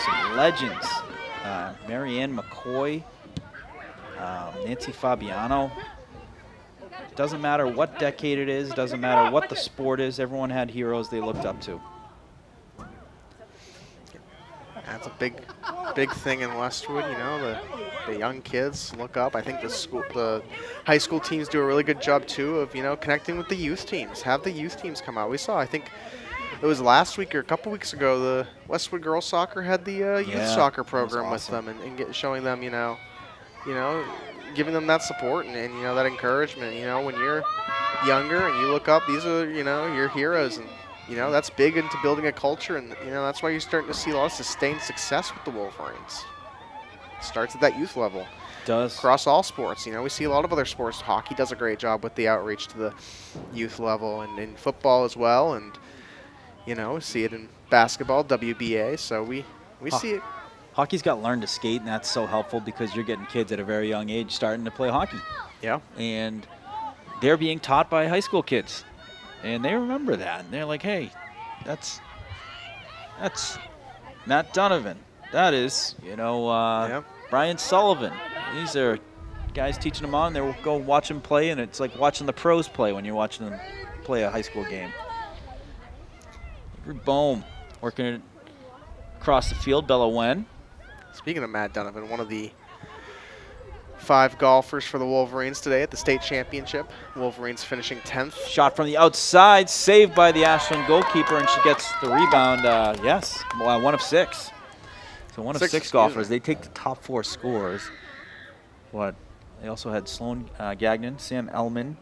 some legends, Marianne McCoy, Nancy Fabiano. Doesn't matter what decade it is, doesn't matter what the sport is, everyone had heroes they looked up to. That's a big thing in Westwood, you know, the young kids look up. I think the high school teams do a really good job too of, you know, connecting with the youth teams. Have the youth teams come out. We saw, I think it was last week or a couple weeks ago, the Westwood Girls Soccer had the youth soccer program with them and showing them, you know, giving them that support and you know, that encouragement. You know, when you're younger and you look up, these are, you know, your heroes, and you know, that's big into building a culture, and you know, that's why you're starting to see a lot of sustained success with the Wolverines. It starts at that youth level. Does. Across all sports. You know, we see a lot of other sports. Hockey does a great job with the outreach to the youth level, and in football as well, and you know, we see it in basketball, WBA, so we see it. Hockey's got learn to skate, and that's so helpful because you're getting kids at a very young age starting to play hockey. Yeah. And they're being taught by high school kids. And they remember that. And they're like, hey, that's Matt Donovan. That is, you know, Brian Sullivan. These are guys teaching them on. They'll go watch them play, and it's like watching the pros play when you're watching them play a high school game. Avery Bohm working it across the field. Bella Wen. Speaking of Matt Donovan, one of the 5 golfers for the Wolverines today at the state championship. Wolverines finishing 10th. Shot from the outside, saved by the Ashland goalkeeper, and she gets the rebound. Yes, 1 of 6. So 1 of 6 golfers. They take the top 4 scores. They also had Sloan Gagnon, Sam Ellman,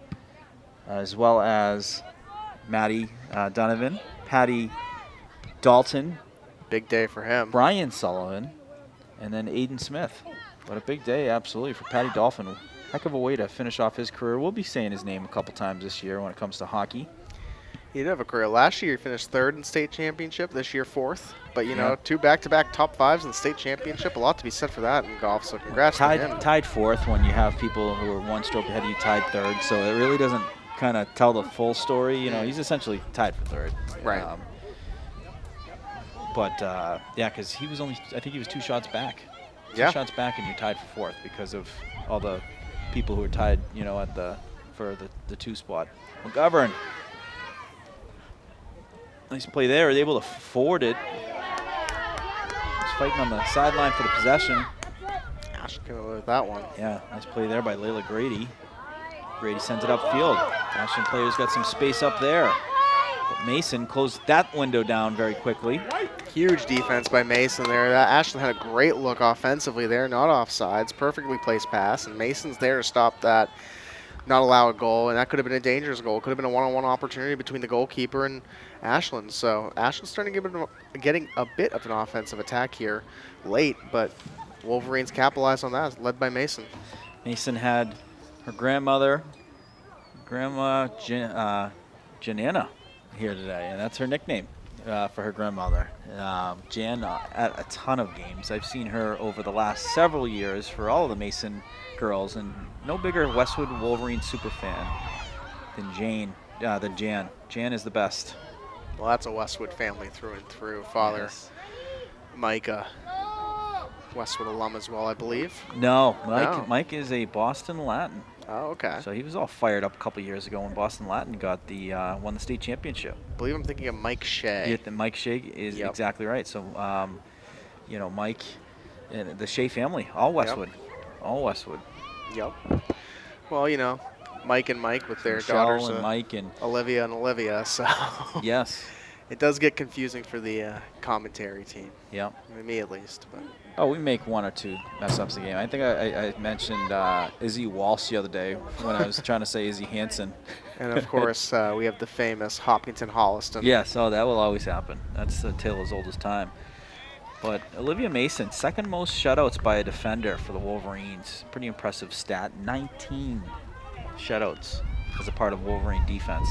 as well as Maddie Donovan, Patty Dalton. Big day for him. Brian Sullivan, and then Aiden Smith. What a big day, absolutely, for Patty Dolphin. Heck of a way to finish off his career. We'll be saying his name a couple times this year when it comes to hockey. He did have a career. Last year he finished 3rd in state championship. This year 4th. But, you know, 2 back-to-back top 5s in the state championship. A lot to be said for that in golf, so congrats to him. Tied 4th when you have people who are 1 stroke ahead of you tied 3rd. So it really doesn't kind of tell the full story. You know, he's essentially tied for 3rd. Right. Yeah, because he was only, I think he was 2 shots back. 2 shots back, and you're tied for 4th because of all the people who are tied, you know, for the 2 spot. McGovern. Nice play there. Is able to forward it. He's fighting on the sideline for the possession. Ashland came away with that one. Yeah, nice play there by Layla Grady. Grady sends it upfield. Ashland players got some space up there. But Mason closed that window down very quickly. Huge defense by Mason there. Ashland had a great look offensively there, not offsides. Perfectly placed pass, and Mason's there to stop that, not allow a goal, and that could have been a dangerous goal. Could have been a one-on-one opportunity between the goalkeeper and Ashland. So Ashland's starting to getting a bit of an offensive attack here late, but Wolverines capitalized on that, led by Mason. Mason had her grandmother, Grandma Janana, here today, and that's her nickname for her grandmother. Jan at a ton of games. I've seen her over the last several years for all of the Mason girls, and no bigger Westwood Wolverine super fan than Jan. Jan is the best. Well, that's a Westwood family through and through. Father, Mike, Westwood alum as well, I believe. No, Mike is a Boston Latin. Oh, okay. So he was all fired up a couple years ago when Boston Latin got won the state championship. I believe I'm thinking of Mike Shea. Yeah, Mike Shea is exactly right. So, you know, Mike and the Shea family, all Westwood. All Westwood. Yep. Well, you know, Mike with their Michelle daughters, and Mike and Olivia, so yes, it does get confusing for the commentary team. Yeah, me at least. But oh, we make 1 or 2 mess ups a game. I think I mentioned Izzy Walsh the other day when I was trying to say Izzy Hansen. And of course, we have the famous Hopkinton Holliston. Yes, that will always happen. That's a tale as old as time. But Olivia Mason, second most shutouts by a defender for the Wolverines. Pretty impressive stat. 19 shutouts as a part of Wolverine defense.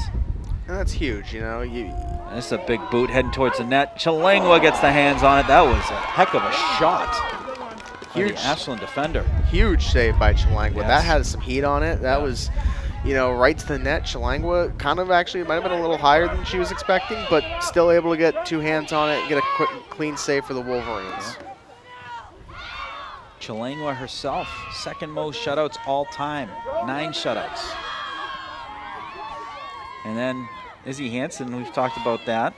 And that's huge, you know. And this is a big boot heading towards the net. Chalangwa gets the hands on it. That was a heck of a shot. Huge. The Ashland defender. Huge save by Chalangwa. Yes. That had some heat on it. That was, you know, right to the net. Chalangwa kind of actually might have been a little higher than she was expecting, but still able to get 2 hands on it and get a quick, clean save for the Wolverines. Chalangwa herself, second most shutouts all time. 9 shutouts. And then Izzy Hansen, we've talked about that.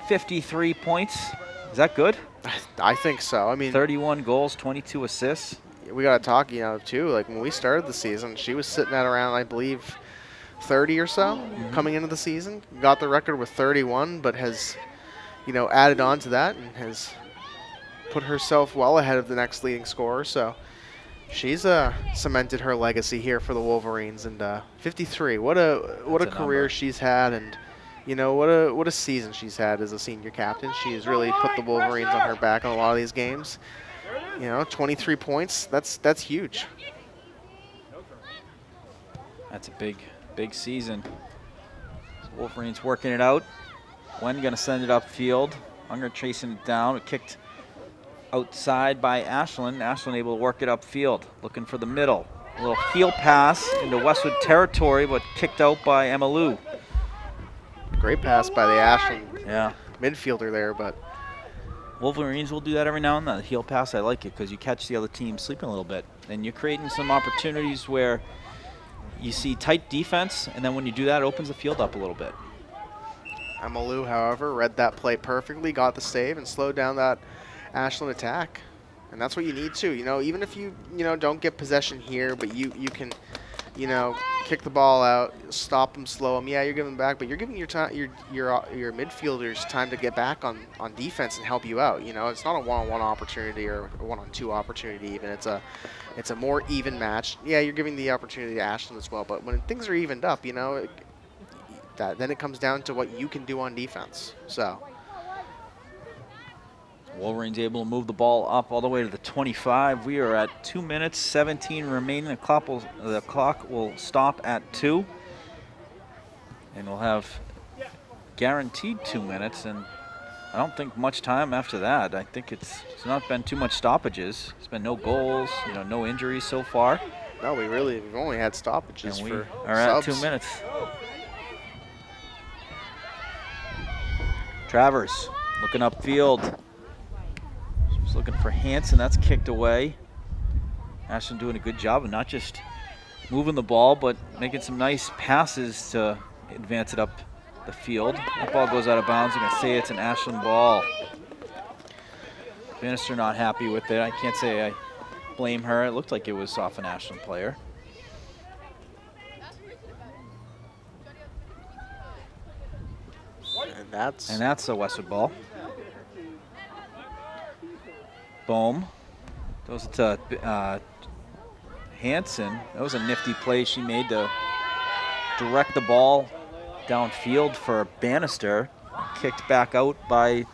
53 points. Is that good? I think so. I mean, 31 goals, 22 assists. we got to talk, you know, too. Like when we started the season, she was sitting at around, I believe, 30 or so coming into the season. Got the record with 31, but has, you know, added on to that and has put herself well ahead of the next leading scorer. So she's cemented her legacy here for the Wolverines. And 53, what a career number. she's had, and you know what a season she's had as a senior captain. She has really put the Wolverines on her back in a lot of these games. You know, 23 points. That's huge. That's a big season. Wolverines working it out. Wen going to send it upfield. Unger chasing it down. It kicked outside by Ashland. Ashland able to work it upfield. Looking for the middle. A little heel pass into Westwood territory, but kicked out by Emma Lou. Great pass by the Ashland Yeah. midfielder there, but Wolverines will do that every now and then. The heel pass, I like it because you catch the other team sleeping a little bit. And you're creating some opportunities where you see tight defense, and then when you do that, it opens the field up a little bit. Amalu, however, read that play perfectly, got the save, and slowed down that Ashland attack. And that's what you need to. You know, even if you don't get possession here, but you can, you know, kick the ball out, stop them, slow them. Yeah, you're giving them back, but you're giving your midfielders time to get back on defense and help you out. You know, it's not a one-on-one opportunity or a one-on-two opportunity even. It's a more even match. Yeah, you're giving the opportunity to Ashland as well, but when things are evened up, you know, then it comes down to what you can do on defense. So Wolverines able to move the ball up all the way to the 25. We are at 2 minutes, 17 remaining. The clock will stop at 2. And we'll have guaranteed 2 minutes. And I don't think much time after that. I think it's not been too much stoppages. It's been no goals, you know, no injuries so far. no, we've only had stoppages And we for are at subs. 2 minutes. Travers looking upfield. She's looking for Hansen. That's kicked away. Ashland doing a good job of not just moving the ball, but making some nice passes to advance it up the field. That ball goes out of bounds. I'm going to say it's an Ashland ball. Bannister not happy with it. I can't say I blame her. It looked like it was off an Ashland player. And that's a Westwood ball. Bohm goes to Hansen. That was a nifty play she made to direct the ball downfield for Bannister. Kicked back out by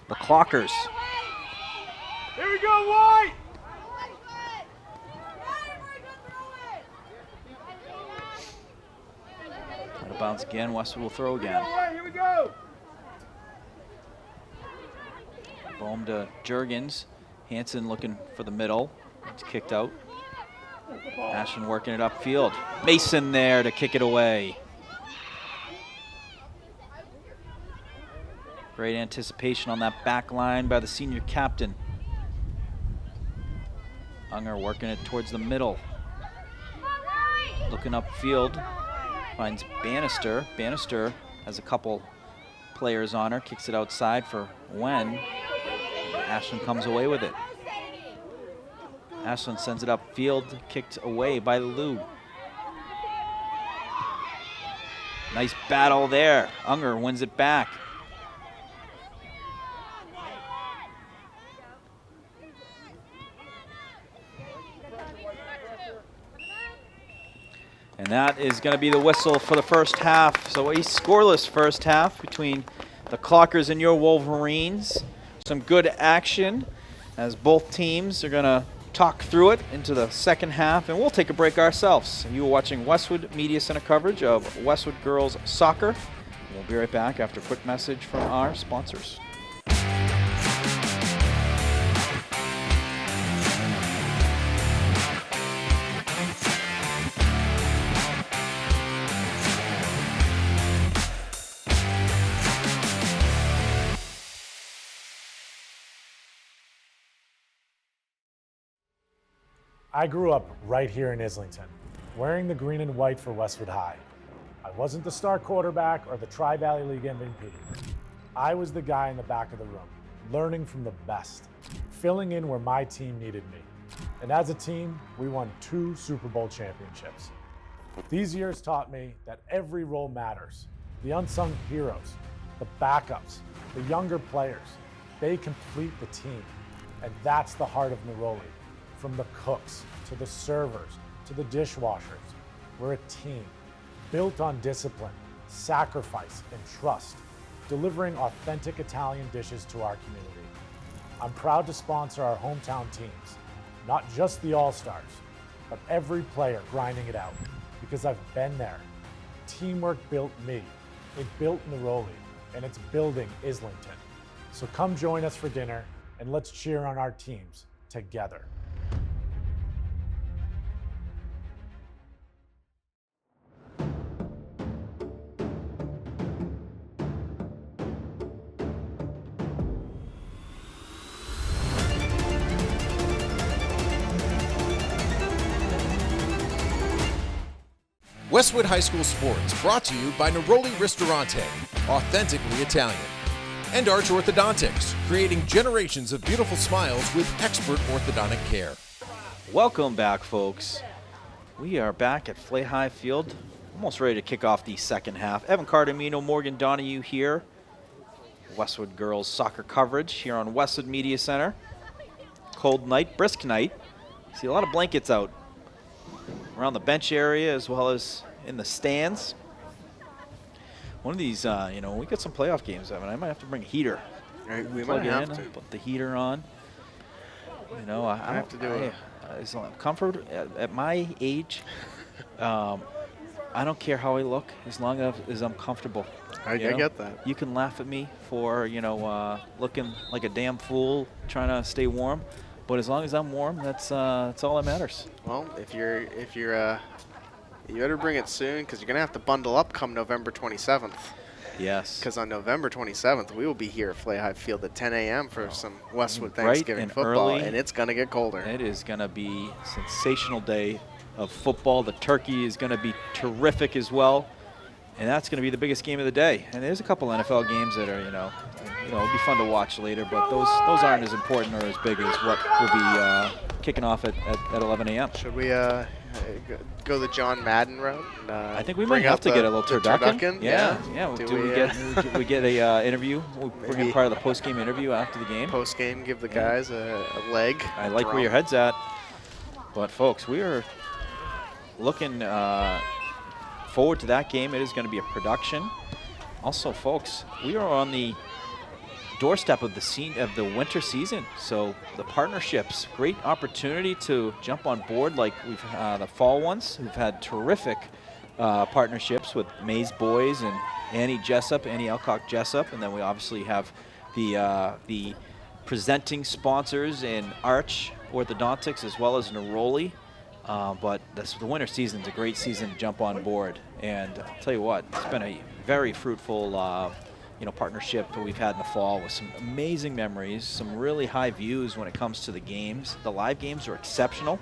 the Clockers. Here we go, White! Out of bounds again. Westwood will throw again. Here we go! Bohm to Jurgens. Hansen looking for the middle. It's kicked out. Ashland working it upfield. Mason there to kick it away. Great anticipation on that back line by the senior captain. Unger working it towards the middle. Looking upfield. Finds Bannister. Bannister has a couple players on her. Kicks it outside for Wen. Ashland comes away with it. Ashland sends it upfield, kicked away by Lou. Nice battle there. Unger wins it back. And that is going to be the whistle for the first half. So a scoreless first half between the Clockers and your Wolverines. Some good action as both teams are going to talk through it into the second half, and we'll take a break ourselves. You are watching Westwood Media Center coverage of Westwood Girls Soccer. We'll be right back after a quick message from our sponsors. I grew up right here in Islington, wearing the green and white for Westwood High. I wasn't the star quarterback or the Tri-Valley League MVP. I was the guy in the back of the room, learning from the best, filling in where my team needed me. And as a team, we won 2 Super Bowl championships. These years taught me that every role matters. The unsung heroes, the backups, the younger players, they complete the team. And that's the heart of Neroli. From the cooks, to the servers, to the dishwashers, we're a team, built on discipline, sacrifice, and trust, delivering authentic Italian dishes to our community. I'm proud to sponsor our hometown teams, not just the All-Stars, but every player grinding it out, because I've been there. Teamwork built me, it built Neroli, and it's building Islington. So come join us for dinner, and let's cheer on our teams together. Westwood High School Sports, brought to you by Neroli Ristorante, authentically Italian. And Arch Orthodontics, creating generations of beautiful smiles with expert orthodontic care. Welcome back, folks. We are back at Flay High Field, almost ready to kick off the second half. Evan Cardamino, Morgan Donahue here. Westwood Girls Soccer coverage here on Westwood Media Center. Cold night, brisk night. See a lot of blankets out around the bench area as well as in the stands. One of these, we got some playoff games, Evan. I might have to bring a heater. We Plug might it have in, to. put the heater on. I have to do it. As comfort at my age, I don't care how I look as long as I'm comfortable. I get that. You can laugh at me for looking like a damn fool trying to stay warm, but as long as I'm warm, that's all that matters. Well, if you're you better bring it soon, because you're gonna have to bundle up come November 27th. Yes. Because on November 27th, we will be here at Flay High Field at 10 a.m. for some Westwood Bright Thanksgiving and football, early. and it's gonna get colder. It is gonna be a sensational day of football. The turkey is gonna be terrific as well, and that's gonna be the biggest game of the day. And there's a couple NFL games that are, it'll be fun to watch later, but those aren't as important or as big as what will be kicking off at 11 a.m. Should we go the John Madden route? And, I think we bring might have out to get a little the turducken. Yeah. Do We get a interview? We'll bring in part of the post-game interview after the game. Post game, give the guys a leg. I like where your head's at. But, folks, we are looking forward to that game. It is going to be a production. Also, folks, we are on the doorstep of the winter season, so the partnerships, great opportunity to jump on board like we've the fall ones. We've had terrific partnerships with Mays Boys and Annie Alcock Jessup, and then we obviously have the presenting sponsors in Arch Orthodontics as well as Neroli. But the winter season is a great season to jump on board, and I'll tell you what, it's been a very fruitful partnership that we've had in the fall with some amazing memories, some really high views when it comes to the games. The live games are exceptional.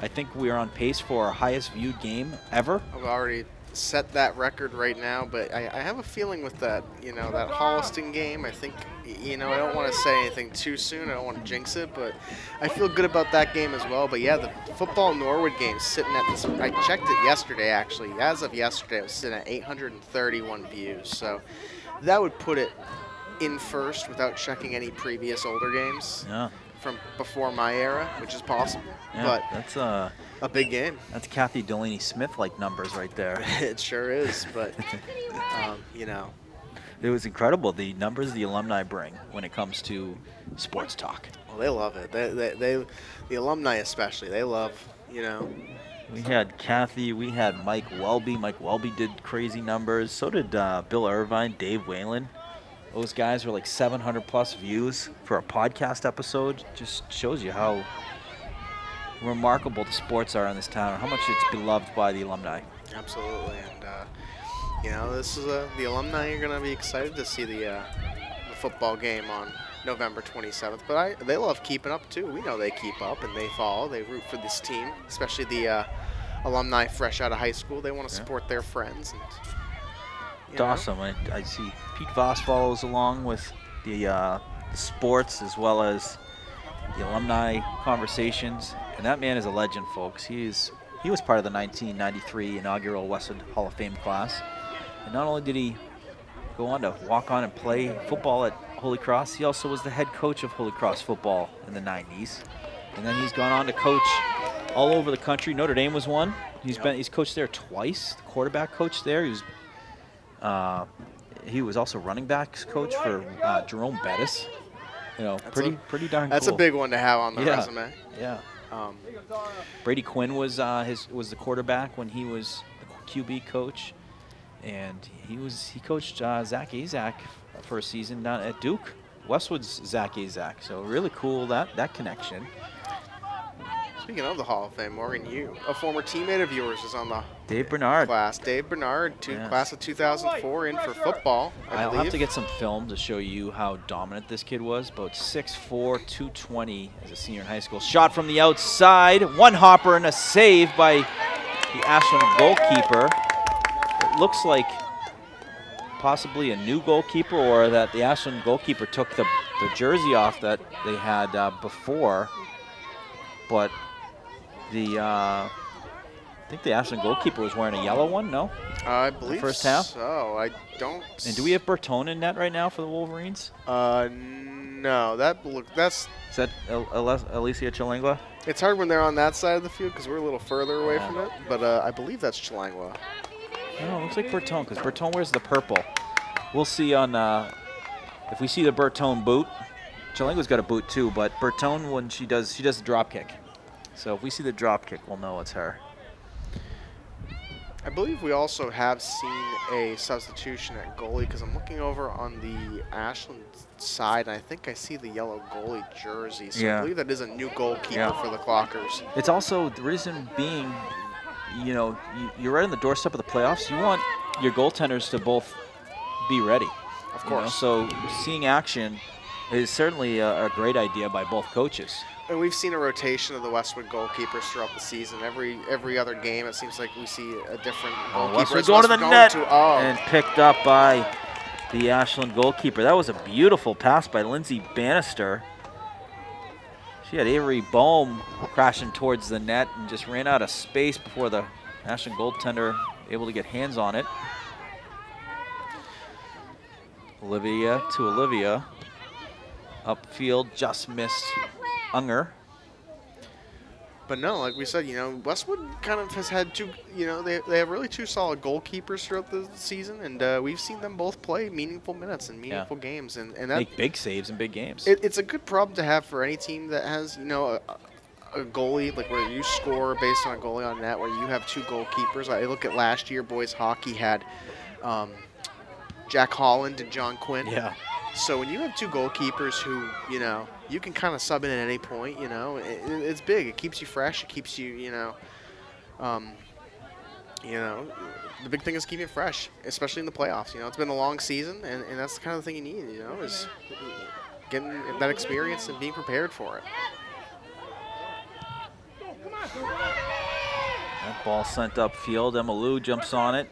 I think we are on pace for our highest viewed game ever. I've already set that record right now, but I have a feeling with that, that Holliston game, I think, I don't want to say anything too soon. I don't want to jinx it, but I feel good about that game as well. But yeah, the football Norwood game sitting at this, I checked it yesterday actually. As of yesterday, it was sitting at 831 views. So that would put it in first without checking any previous older games from before my era, which is possible. Yeah, but that's a big game. That's Kathy Delaney Smith-like numbers right there. It sure is, but It was incredible, the numbers the alumni bring when it comes to sports talk. Well, they love it. The alumni especially, they love, you know. We had Kathy, we had Mike Welby. Mike Welby did crazy numbers. So did Bill Irvine, Dave Whalen. Those guys were like 700 plus views for a podcast episode. Just shows you how remarkable the sports are in this town and how much it's beloved by the alumni. Absolutely, and you know, this is the alumni are going to be excited to see the football game on November 27th. But they love keeping up too. We know they keep up and they follow. They root for this team, especially the alumni fresh out of high school. They want to support their friends. And, It's awesome. I see Pete Voss follows along with the sports as well as the alumni conversations, and that man is a legend, folks. He was part of the 1993 inaugural Westwood Hall of Fame class, and not only did he go on to walk on and play football at Holy Cross, he also was the head coach of Holy Cross football in the 90s, and then he's gone on to coach all over the country. Notre Dame was one. He's coached there twice. The quarterback coach there. He was also running backs coach for Jerome Bettis. You know, pretty darn That's cool. a big one to have on the resume. Yeah. Brady Quinn was the quarterback when he was the QB coach, and he coached Zach Azak for a season down at Duke. Westwood's Zach Azak. So really cool that connection. Speaking of the Hall of Fame, Morgan, a former teammate of yours is on the Dave Bernard. class. Dave Bernard, class of 2004, in for football. I'll have to get some film to show you how dominant this kid was. About 6'4", 220 as a senior in high school. Shot from the outside. One hopper and a save by the Ashland goalkeeper. It looks like possibly a new goalkeeper, or that the Ashland goalkeeper took the jersey off that they had before. But I think the Ashland goalkeeper was wearing a yellow one, no? I believe first half? so. I don't. And do we have Bertone in net right now for the Wolverines? No. That's. Is that Alicia Chalengua? It's hard when they're on that side of the field because we're a little further away from it. But I believe that's Chalangua. No, it looks like Bertone, because Bertone wears the purple. We'll see on if we see the Bertone boot. Chalengua's got a boot too, but Bertone, when she does the drop kick. So if we see the drop kick, we'll know it's her. I believe we also have seen a substitution at goalie, because I'm looking over on the Ashland side, and I think I see the yellow goalie jersey. So I believe that is a new goalkeeper for the Clockers. It's also, the reason being, you know, you're right on the doorstep of the playoffs. You want your goaltenders to both be ready. Of course. So seeing action is certainly a great idea by both coaches. And we've seen a rotation of the Westwood goalkeepers throughout the season. Every other game, it seems like we see a different goalkeeper. Westwood going to the net and picked up by the Ashland goalkeeper. That was a beautiful pass by Lindsay Bannister. She had Avery Bohm crashing towards the net and just ran out of space before the Ashland goaltender able to get hands on it. Olivia to Olivia. Upfield, just missed Unger. But no, like we said, you know, Westwood kind of has had two, you know, they have really two solid goalkeepers throughout the season, and we've seen them both play meaningful minutes and meaningful games. And that, make big saves in big games. It's a good problem to have for any team that has, you know, a goalie, like where you score based on a goalie on net, where you have two goalkeepers. I look at last year, boys hockey had Jack Holland and John Quinn. Yeah. So when you have two goalkeepers who, you know, you can kind of sub in at any point, you know, it's big. It keeps you fresh. It keeps you, you know, the big thing is keeping it fresh, especially in the playoffs. You know, it's been a long season, and that's the kind of thing you need, you know, is getting that experience and being prepared for it. That ball sent upfield. Emma Lou jumps on it,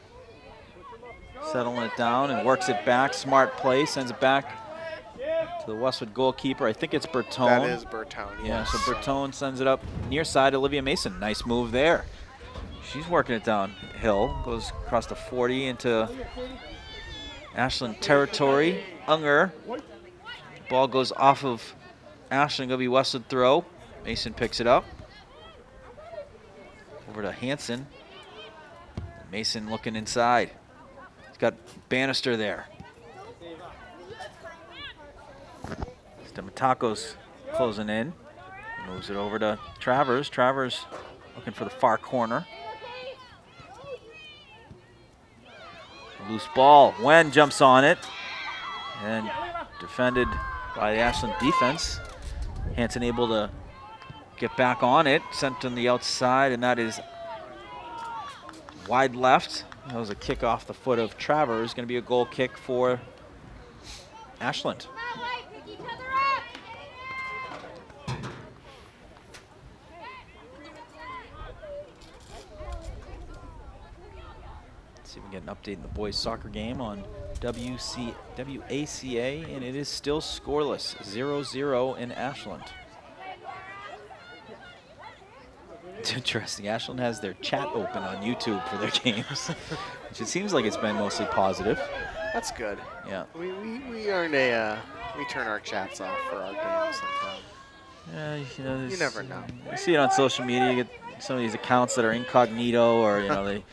settling it down and works it back. Smart play, sends it back to the Westwood goalkeeper. I think it's Bertone. That is Bertone. Yeah, yes. so Bertone sends it up near side. Olivia Mason, nice move there. She's working it downhill. Goes across the 40 into Ashland territory. Unger. Ball goes off of Ashland. Gonna be Westwood throw. Mason picks it up. Over to Hanson. Mason looking inside. He's got Bannister there. Demataco's closing in. Moves it over to Travers. Travers looking for the far corner. Loose ball. Wen jumps on it. And defended by the Ashland defense. Hanson able to get back on it. Sent on the outside, and that is wide left. That was a kick off the foot of Travers. Going to be a goal kick for Ashland. See if we can get an update in the boys soccer game on WACA, and it is still scoreless, 0-0 in Ashland. It's interesting, Ashland has their chat open on YouTube for their games, which it seems like it's been mostly positive. That's good. Yeah. We aren't a, we turn our chats off for our games sometimes. Yeah, you know, You never know. You see it on social media, you get some of these accounts that are incognito, or, you know, they,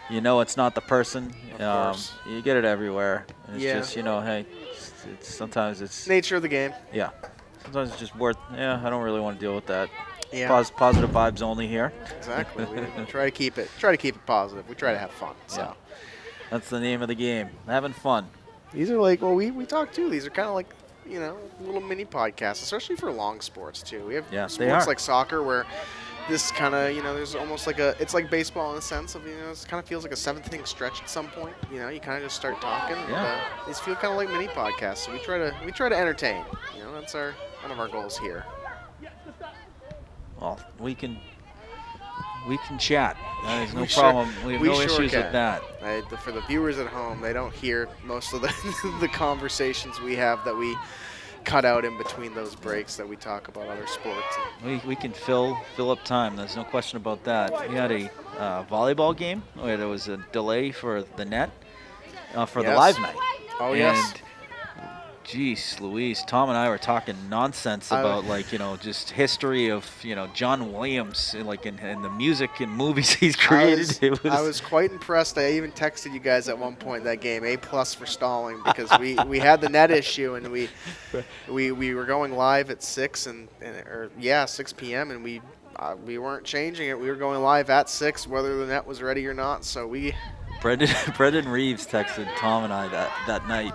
you know it's not the person. Of course. You get it everywhere. And it's Yeah. just, you know, hey, sometimes it's, Nature of the game. yeah. Sometimes it's just worth, yeah, I don't really want to deal with that. Yeah. Positive vibes only here. Exactly. We try to keep it positive. We try to have fun. So. Yeah. That's the name of the game, having fun. These are like, well, we talk too. These are kind of like, you know, little mini podcasts, especially for long sports too. We have Yeah, they sports are. like soccer where this kind of, you know, there's almost like a, it's like baseball in the sense of, you know, it kind of feels like a 7th inning stretch at some point. You know, you kind of just start talking. Yeah. And, these feel kind of like mini podcasts. So we try to entertain. You know, that's one of our goals here. Well, we can chat. There's no We sure- problem. We have we no sure issues can. with that. For the viewers at home, they don't hear most of the the conversations we have that we cut out in between those breaks that we talk about other sports. We can fill up time. There's no question about that. We had a volleyball game where there was a delay for the net for the Yes. live night. Oh, and yes. Geez, Louise, Tom and I were talking nonsense about, like, you know, just history of, you know, John Williams, like in the music and movies he's created. I was quite impressed. I even texted you guys at one point that game, A+ for stalling, because we had the net issue, and we were going live at 6 6 p.m. and we weren't changing it. We were going live at 6, whether the net was ready or not. So Brendan Reeves texted Tom and I that night,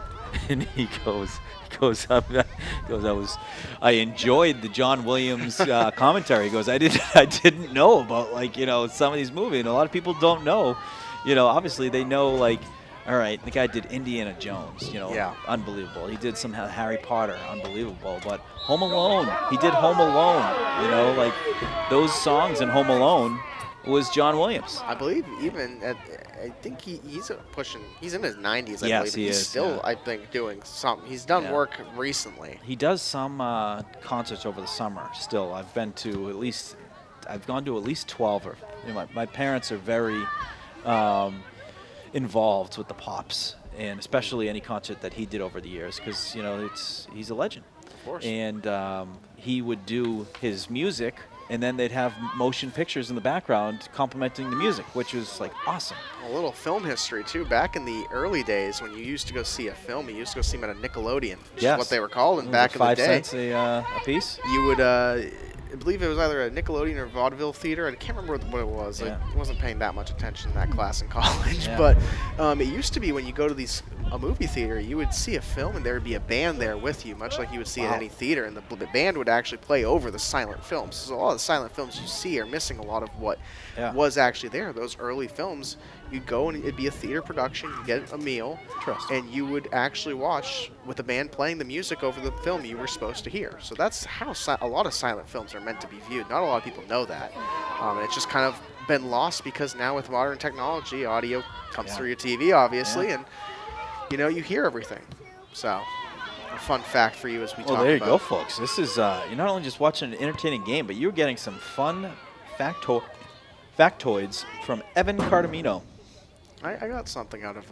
and he goes, I enjoyed the John Williams commentary. He goes, I didn't know about, like, you know, some of these movies. And a lot of people don't know, you know, obviously they know, like, all right, the guy did Indiana Jones, you know, Yeah. unbelievable. He did some Harry Potter, unbelievable. But Home Alone, he did Home Alone, you know, like those songs in Home Alone was John Williams. I believe even I think he's in his 90s. I Yes, believe. he He's is, still, yeah. I think, doing something. He's done Yeah. work recently. He does some concerts over the summer still. I've gone to at least 12. Or, you know, my parents are very involved with the Pops, and especially any concert that he did over the years, because, you know, he's a legend. Of course. And he would do his music, and then they'd have motion pictures in the background complementing the music, which was, like, awesome. A little film history too. Back in the early days, when you used to go see a film, you used to go see them at a Nickelodeon, which Yes. is what they were called. And Was back it in the 5 day, cents a piece? you would, I believe it was either a Nickelodeon or vaudeville theater. I can't remember what it was. Yeah. I wasn't paying that much attention in that class in college. Yeah. But it used to be when you go to a movie theater, you would see a film and there would be a band there with you, much like you would see at Wow. any theater. And the band would actually play over the silent films. So a lot of the silent films you see are missing a lot of what Yeah. was actually there. Those early films, you'd go and it'd be a theater production. You get a meal, Interesting. and you would actually watch with the band playing the music over the film you were supposed to hear. So that's how a lot of silent films are meant to be viewed. Not a lot of people know that. It's just kind of been lost because now with modern technology, audio comes Yeah. through your TV, obviously, Yeah. and you know, you hear everything. So a fun fact for you as we Well, talk there you about. go, folks. This is you're not only just watching an entertaining game, but you're getting some fun factoids from Evan Cardamino. I got something out of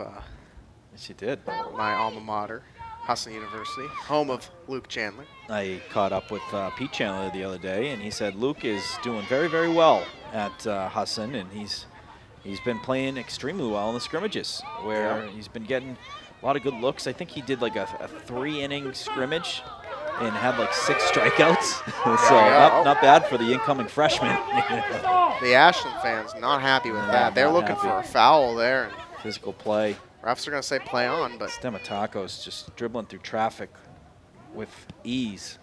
Yes, you did. my alma mater, Husson University, home of Luke Chandler. I caught up with Pete Chandler the other day, and he said Luke is doing very, very well at Husson, and he's been playing extremely well in the scrimmages, where Yeah. he's been getting a lot of good looks. I think he did like a 3-inning scrimmage and had like 6 strikeouts. So Yeah. not bad for the incoming freshman. The Ashland fans not happy with that. They're not looking happy. for a foul there. And Physical play. refs are going to say play on, but Stematakos just dribbling through traffic with ease.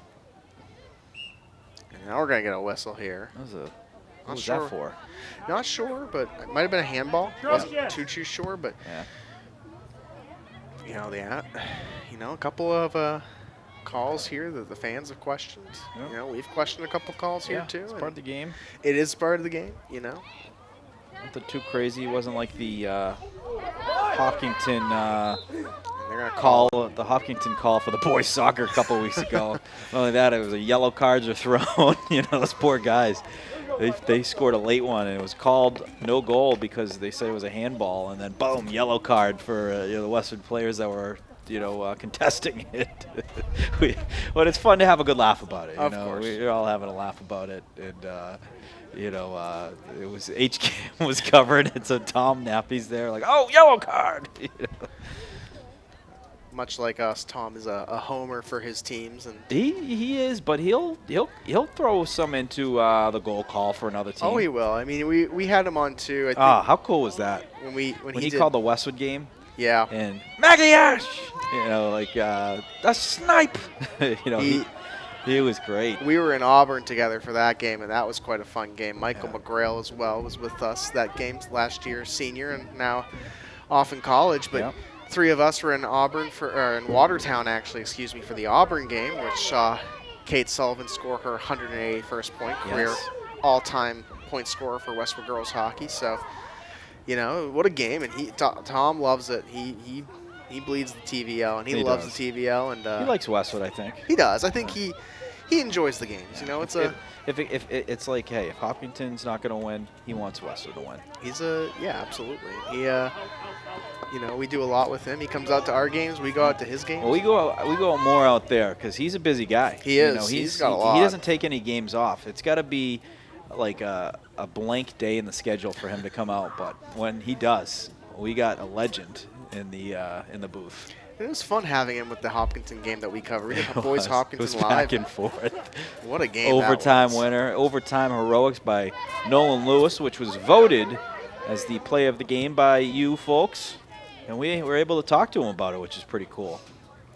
now we're going to get a whistle here. That was what Not was sure. that for? Not sure, but it might have been a handball. Wasn't too sure, but Yeah. a couple of calls here that the fans have questioned. Yep. We've questioned a couple calls here too. It's and part of the game. it is part of the game. Nothing too crazy. It wasn't like the Hopkinton And they're going to call. the Hopkinton call for the boys soccer a couple weeks ago. Not only that, it was a yellow cards are thrown. Those poor guys. They scored a late one, and it was called no goal because they said it was a handball, and then boom, yellow card for the Westwood players that were contesting it. But it's fun to have a good laugh about it. Of course. We're all having a laugh about it, and it was HK was covered, and so Tom Nappy's there like, oh, yellow card. Much like us, Tom is a homer for his teams, and He is, but he'll throw some into the goal call for another team. oh, he will. I mean, we had him on too. I think How cool was that? when When he did, called the Westwood game yeah. and Maggie Ash, the snipe. He was great. We were in Auburn together for that game, and that was quite a fun game. Michael McGrail as well was with us that game last year, senior, and now off in college. But Yep. 3 of us were in in Watertown, actually, for the Auburn game, which saw Kate Sullivan score her 181st point, career Yes. all-time point scorer for Westwood Girls Hockey. So, what a game, and Tom loves it. He bleeds the TVL, and he loves does. the TVL, and He likes Westwood, I think. he does. I think he enjoys the games. It's a If it's like, hey, if Hopkinton's not going to win, he wants Westwood to win. absolutely. We do a lot with him. He comes out to our games. We go out to his games. Well, we go more out there because he's a busy guy. He is. He's got a lot. He doesn't take any games off. It's got to be like a blank day in the schedule for him to come out. But when he does, we got a legend in the booth. It was fun having him with the Hopkinton game that we covered. We did the boys It Hopkinton was live. back and forth. What a game! Overtime that was. winner. Overtime heroics by Nolan Lewis, which was voted as the play of the game by you folks. And we were able to talk to him about it, which is pretty cool.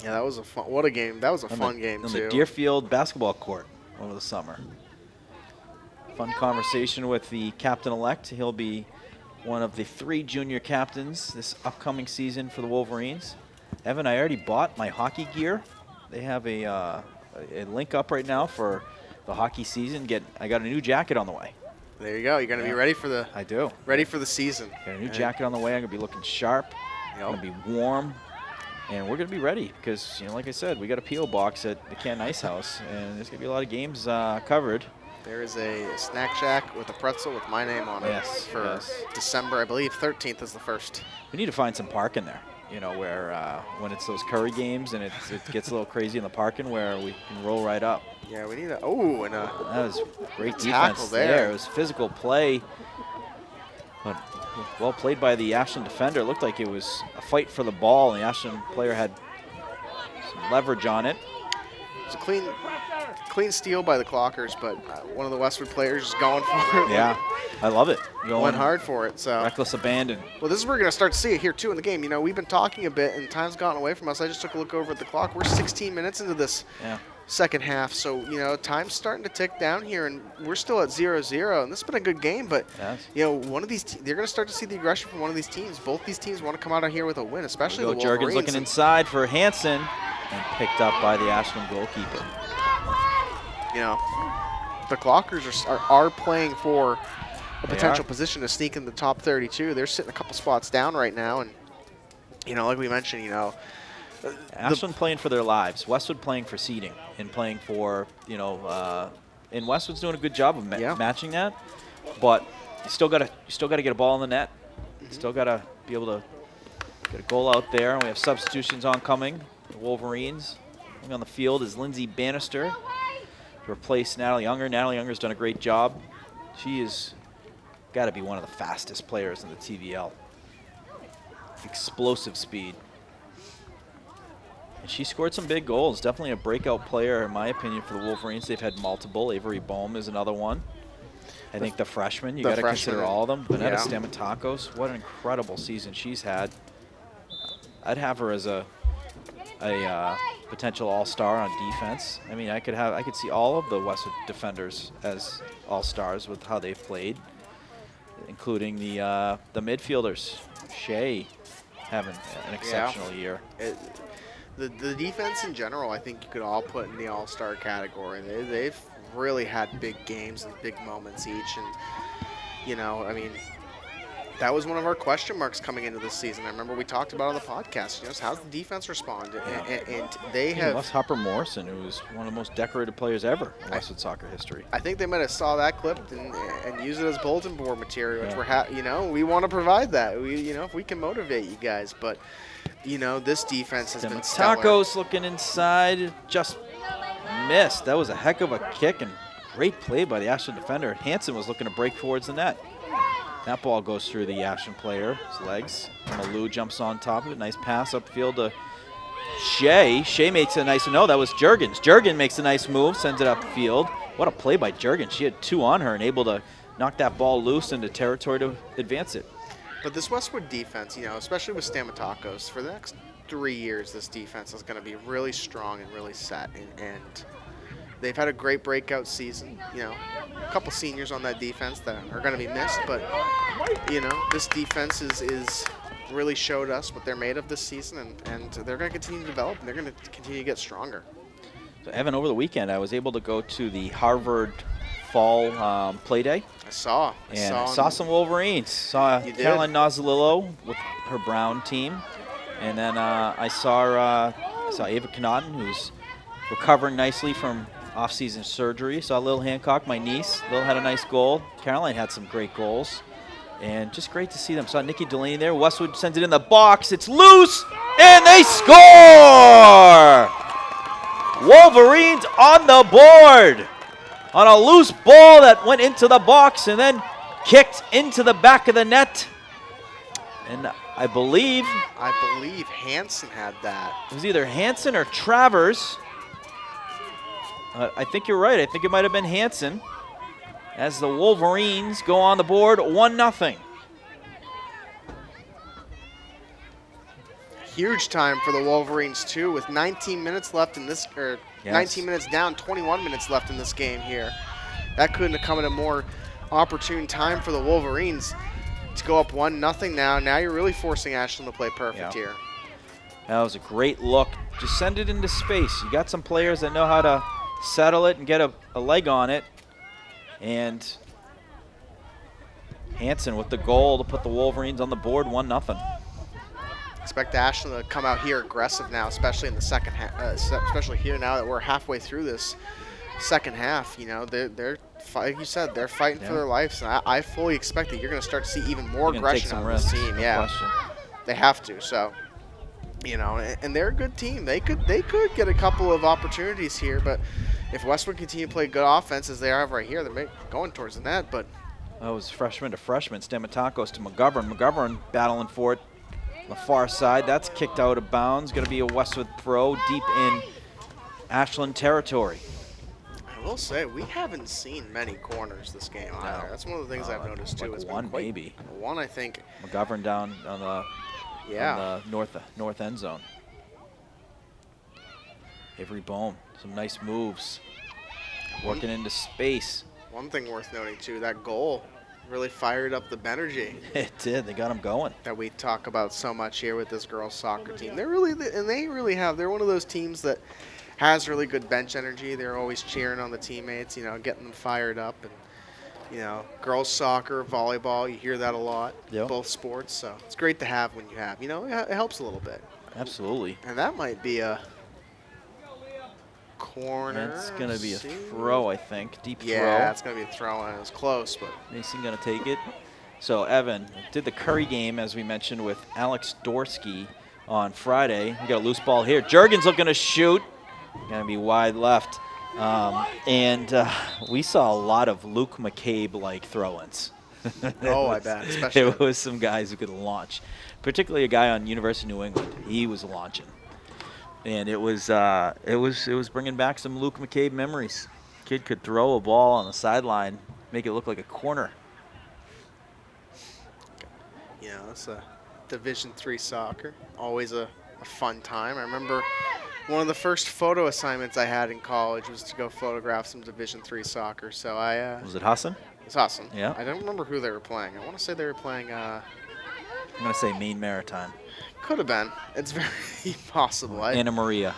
Yeah, that was a fun. What a game! That was a On fun game on too. the Deerfield basketball court over the summer. Fun conversation with the captain-elect. He'll be one of the 3 junior captains this upcoming season for the Wolverines. Evan, I already bought my hockey gear. They have a link up right now for the hockey season. I got a new jacket on the way. There you go. You're gonna be ready for the I do. season. Got a new jacket on the way. I'm gonna be looking sharp. Yep. Gonna be warm, and we're gonna be ready because like I said, we got a PO box at the Canton Ice House, and there's gonna be a lot of games covered. There is a snack shack with a pretzel with my name on it. Yes, For yes. December, I believe 13th is the first. We need to find some parking there. Where when it's those Curry games and it gets a little crazy in the parking, where we can roll right up. Yeah, we need a. Oh, and a. That was great Tackle defense there. there. It was physical play, but well played by the Ashland defender. It looked like it was a fight for the ball, and the Ashland player had some leverage on it. It's a clean steal by the Clockers, but one of the Westwood players is going for it. Yeah, I love it. Going hard for it. So. Reckless abandon. Well, this is where we're going to start to see it here, too, in the game. We've been talking a bit, and time's gotten away from us. I just took a look over at the clock. We're 16 minutes into this second half, so, time's starting to tick down here, and we're still at 0-0, and this has been a good game, but, one of these they're going to start to see the aggression from one of these teams. Both these teams want to come out of here with a win, especially the Wolverines. Juergens looking inside for Hansen, and picked up by the Ashland goalkeeper. The Clockers are playing for a potential position to sneak in the top 32. They're sitting a couple spots down right now, and like we mentioned, Ashland playing for their lives. Westwood playing for seeding and playing for and Westwood's doing a good job of matching that. But you still gotta get a ball in the net. You still gotta be able to get a goal out there. And we have substitutions oncoming. The Wolverines. On the field is Lindsay Bannister to replace Natalie Unger. Natalie Unger's done a great job. She is got to be one of the fastest players in the TVL. Explosive speed. And she scored some big goals. Definitely a breakout player, in my opinion, for the Wolverines. They've had multiple. Avery Bohm is another one. I think the freshman, you the got to freshman, consider all of them. Vanetta yeah. Stamatakos, what an incredible season she's had. I'd have her as a potential all-star on defense. I mean, I could see all of the Westwood defenders as all-stars with how they've played, including the midfielders. Shea having an exceptional year. The defense in general, I think you could all put in the all-star category. They've really had big games and big moments each, and you know, I mean, that was one of our question marks coming into this season. I remember we talked about it on the podcast. You know, how's the defense respond? And they have. Les Hopper Morrison, who was one of the most decorated players ever in Westwood soccer history. I think they might have saw that clip and use it as bulletin board material, which we're you know, we want to provide that. You know, if we can motivate you guys, but you know, this defense has been stellar. Tacos looking inside, just missed. That was a heck of a kick and great play by the Ashland defender. Hansen was looking to break towards the net. That ball goes through the Ashland player's legs. Malou jumps on top of it. Nice pass upfield to Shea. Shea makes a nice, no, that was Juergens. Juergen makes a nice move, sends it upfield. What a play by Juergens. She had two on her and able to knock that ball loose into territory to advance it. But this Westwood defense, you know, especially with Stamatakos, for the next 3 years, this defense is going to be really strong and really set. And they've had a great breakout season. You know, a couple seniors on that defense that are going to be missed. But, you know, this defense is really showed us what they're made of this season. And they're going to continue to develop, and they're going to continue to get stronger. So, Evan, over the weekend, I was able to go to the Harvard Fall Play Day. I saw some Wolverines. Saw Caroline Nozzolillo with her Brown team. And then I saw Ava Connaughton, who's recovering nicely from off-season surgery. Saw Lil Hancock, my niece. Lil had a nice goal. Caroline had some great goals. And just great to see them. Saw Nikki Delaney there. Westwood sends it in the box. It's loose, and they score! Wolverines on the board on a loose ball that went into the box and then kicked into the back of the net. And I believe Hansen had that. It was either Hansen or Travers. I think you're right. I think it might have been Hansen as the Wolverines go on the board 1-0. Huge time for the Wolverines, too, with 19 minutes left in this, 19 minutes down, 21 minutes left in this game here. That couldn't have come at a more opportune time for the Wolverines to go up 1-0 now. Now you're really forcing Ashland to play perfect here. That was a great look. Just send it into space. You got some players that know how to settle it and get a leg on it. And Hansen with the goal to put the Wolverines on the board 1-0. Expect Ashland to come out here aggressive now, especially in the second half. Especially here now that we're halfway through this second half. You know, they're like you said, they're fighting for their lives. And I fully expect that you're going to start to see even more aggression out of this team. Yeah, they have to. So, you know, and they're a good team. They could get a couple of opportunities here, but if Westwood continue to play good offense as they have right here, they're going towards the net. But that was freshman to freshman. Stamatakos to McGovern. McGovern battling for it. On the far side, that's kicked out of bounds. Going to be a Westwood throw deep in Ashland territory. I will say, we haven't seen many corners this game either. That's one of the things I've noticed too. Like it's one, been quite, maybe. One, I think. McGovern down on the north end zone. Avery Bohm, some nice moves. Working into space. One thing worth noting too, that goal really fired up the Benergy. It did. They got him going. That we talk about so much here with this girls soccer team. They're one of those teams that has really good bench energy. They're always cheering on the teammates, you know, getting them fired up. And you know, girls soccer, volleyball, you hear that a lot. Yep. Both sports, so it's great to have when you have. You know, it helps a little bit. Absolutely. And that might be a corner. That's going to be a throw, I think. Deep throw. Yeah, it's going to be a throw, and it was close, but Mason going to take it. So Evan did the Curry game, as we mentioned, with Alex Dorsky on Friday. We got a loose ball here. Juergens looking to shoot. Going to be wide left. We saw a lot of Luke McCabe-like throw-ins. Oh, I bet. Especially there was some guys who could launch, particularly a guy on University of New England. He was launching. And it was bringing back some Luke McCabe memories. Kid could throw a ball on the sideline, make it look like a corner. You know, it's a Division III soccer. Always a fun time. I remember one of the first photo assignments I had in college was to go photograph some Division III soccer. So Was it Hassan? it's awesome. Yeah. I don't remember who they were playing. I want to say they were playing. I'm gonna say Maine Maritime. Could have been. It's very possible. Anna Maria.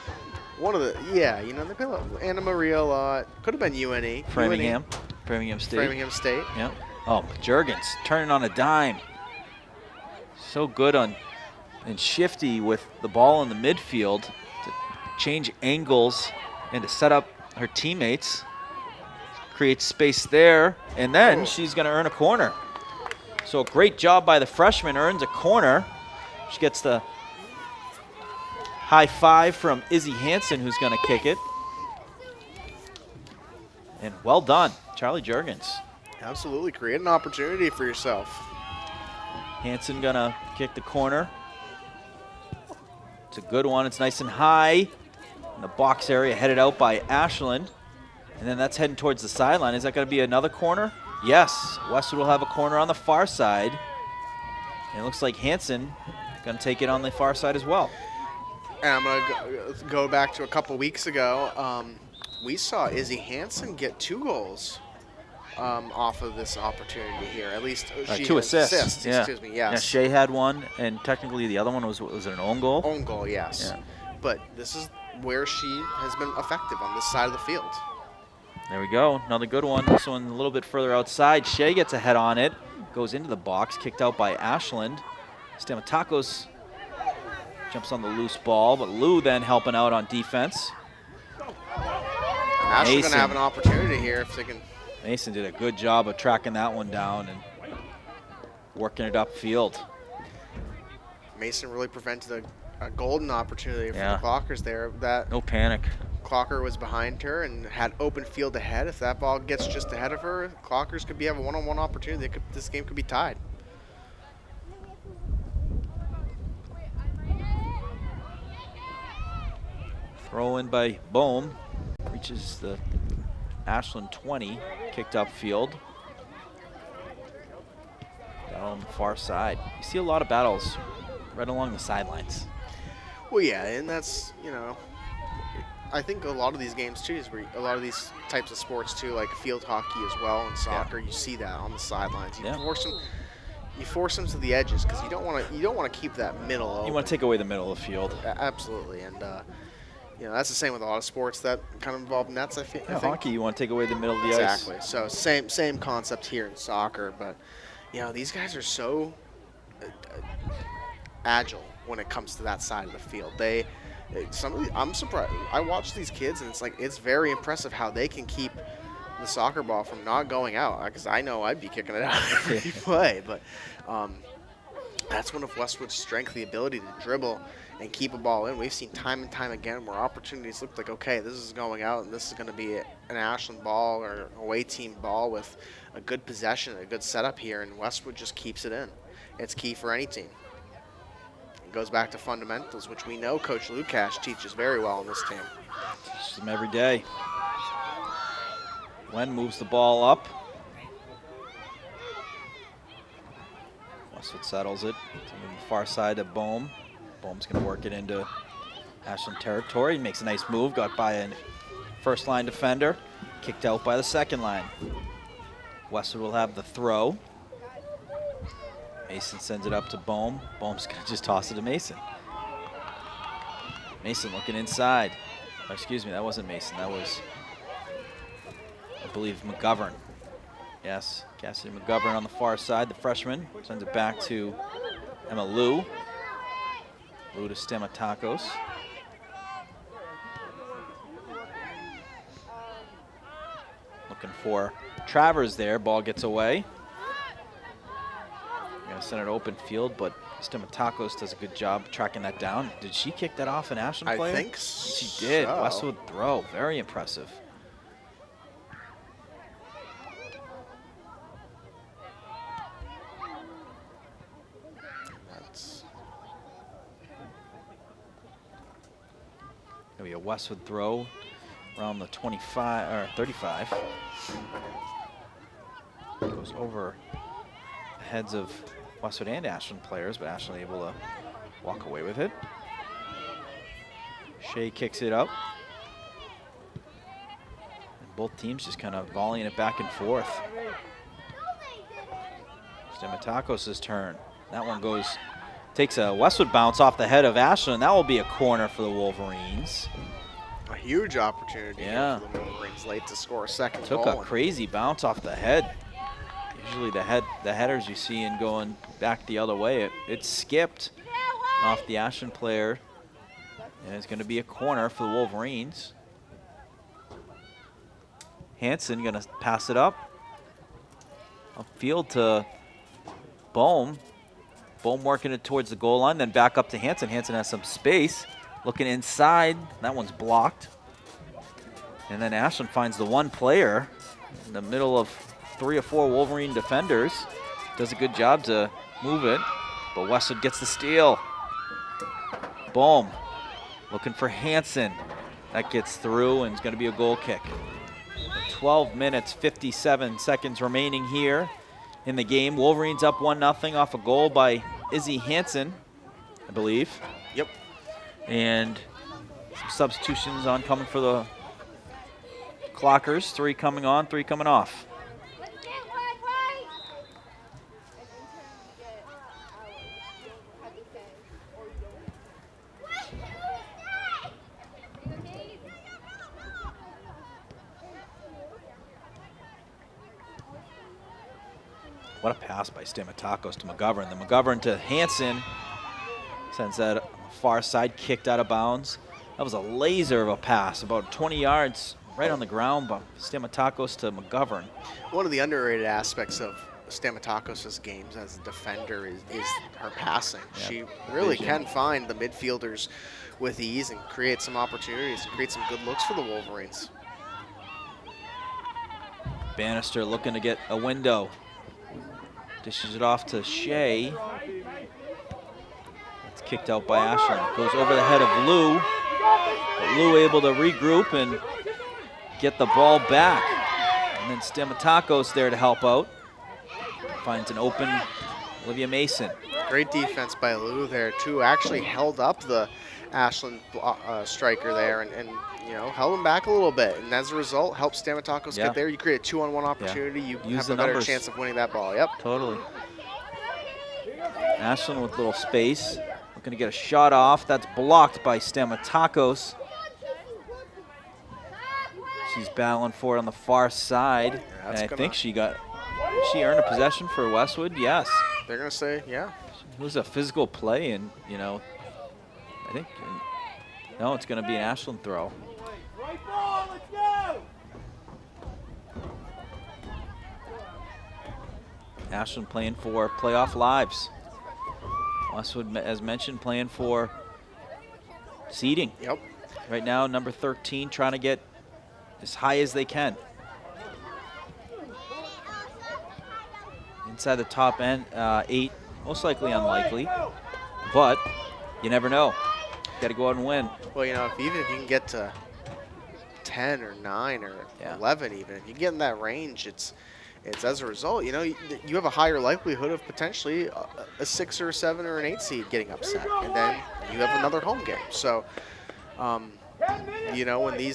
One of the you know, they play a lot, Anna Maria a lot. Could have been UNE. Framingham. Framingham State. Framingham State. Yeah. Oh, Jurgens turning on a dime. So good and shifty with the ball in the midfield to change angles and to set up her teammates. Creates space there, and then she's going to earn a corner. So great job by the freshman, earns a corner. She gets the high five from Izzy Hansen, who's going to kick it. And well done, Charlie Jurgens. Absolutely, create an opportunity for yourself. Hansen gonna kick the corner. It's a good one. It's nice and high in the box area, headed out by Ashland. And then that's heading towards the sideline. Is that gonna be another corner? Yes, Westwood will have a corner on the far side. And it looks like Hansen gonna take it on the far side as well. And I'm gonna go back to a couple weeks ago. We saw Izzy Hansen get 2 goals off of this opportunity here. At least she 2 has assists. Yeah. Excuse me. Yes. Yeah, Shea had one, and technically the other one was it an own goal? Own goal, yes. Yeah. But this is where she has been effective on this side of the field. There we go. Another good one. This one a little bit further outside. Shea gets a head on it. Goes into the box. Kicked out by Ashland. Stamatakos jumps on the loose ball, but Lou then helping out on defense. Ashland's going to have an opportunity here if they can. Mason did a good job of tracking that one down and working it upfield. Mason really prevented a golden opportunity for Yeah. the Clockers there. That No panic. Clocker was behind her and had open field ahead. If that ball gets just ahead of her, Clockers could have a one-on-one opportunity. This game could be tied. Throw in by Bohm. Reaches the Ashland 20. Kicked upfield. Down on the far side. You see a lot of battles right along the sidelines. Well, yeah, and that's, you know, I think a lot of these games too is where a lot of these types of sports too, like field hockey as well and soccer, you see that on the sidelines. You force them to the edges because you don't want to keep that middle open. You want to take away the middle of the field. Absolutely, and you know, that's the same with a lot of sports that kind of involve nets. I think. Hockey, you want to take away the middle of the ice. Exactly. So same concept here in soccer, but you know, these guys are so agile when it comes to that side of the field. I'm surprised. I watch these kids, and it's very impressive how they can keep the soccer ball from not going out. Because I know I'd be kicking it out every play, but that's one of Westwood's strength, the ability to dribble and keep a ball in. We've seen time and time again where opportunities look like, okay, this is going out, and this is going to be an Ashland ball or away team ball with a good possession, a good setup here, and Westwood just keeps it in. It's key for any team. It goes back to fundamentals, which we know Coach Lukash teaches very well on this team. Teaches them every day. Wen moves the ball up. Westwood settles it to the far side of Bohm. Bohm's going to work it into Ashland territory. Makes a nice move. Got by a first line defender. Kicked out by the second line. Westwood will have the throw. Mason sends it up to Bohm. Bohm's going to just toss it to Mason. Mason looking inside. Oh, excuse me, that wasn't Mason. That was, I believe, McGovern. Yes, Cassidy McGovern on the far side, the freshman. Sends it back to Emma Lou. Lou to Stamatakos. Looking for Travers there. Ball gets away. Gonna send it open field, but Stamatakos does a good job tracking that down. Did she kick that off an Ashland player? I think She did. so. Westwood throw. Very impressive. be a Westwood throw around the 25 or 35. Goes over the heads of Westwood and Ashland players, but Ashland able to walk away with it. Shea kicks it up. And both teams just kind of volleying it back and forth. Stamatakos' turn. That one takes a Westwood bounce off the head of Ashland. That will be a corner for the Wolverines. A huge opportunity Yeah. here for the Wolverines late to score a second Took goal. a crazy bounce off the head. Usually the headers you see in going back the other way, it skipped off the Ashland player. And it's going to be a corner for the Wolverines. Hansen going to pass it up. Upfield to Bohm. Bohm working it towards the goal line, then back up to Hansen. Hansen has some space. Looking inside. That one's blocked. And then Ashland finds the one player in the middle of 3 or 4 Wolverine defenders. Does a good job to move it. But Westwood gets the steal. Bohm looking for Hansen. That gets through and it's going to be a goal kick. 12 minutes, 57 seconds remaining here in the game. Wolverines up 1-0 off a goal by Izzy Hansen, I believe. Yep. And some substitutions on coming for the Clockers. 3 coming on, 3 coming off. What a pass by Stamatakos to McGovern. The McGovern to Hansen. Sends that far side, kicked out of bounds. That was a laser of a pass, about 20 yards right on the ground, but Stamatakos to McGovern. One of the underrated aspects of Stamatakos' games as a defender is her passing. Yeah, She really vision. can find the midfielders with ease and create some opportunities and create some good looks for the Wolverines. Bannister looking to get a window. Dishes it off to Shea. It's kicked out by Ashland. Goes over the head of Lou. But Lou able to regroup and get the ball back. And then Stamatakos there to help out. Finds an open Olivia Mason. Great defense by Lou there, too. Actually held up the Ashland striker there and you know, held him back a little bit. And as a result, helped Stamatakos get there. You create a 2-on-1 opportunity. You Use have a the better numbers. chance of winning that ball. Yep. Totally. Ashland with a little space. Looking to get a shot off. That's blocked by Stamatakos. She's battling for it on the far side. that's And I gonna- think she earned a possession for Westwood. Yes. They're going to say, yeah. It was a physical play, and, you know, I think, no, it's going to be an Ashland throw. Ashland playing for playoff lives. Westwood, as mentioned, playing for seeding. Yep. Right now, number 13, trying to get as high as they can. Inside the top end, 8, most likely unlikely, but you never know. Got to go out and win. Well, you know, even if you can get to 10 or 9 or Yeah. 11 even, if you get in that range, it's as a result, you know, you have a higher likelihood of potentially a 6 or a 7 or an 8 seed getting upset, and then you have another home game. So, you know, when you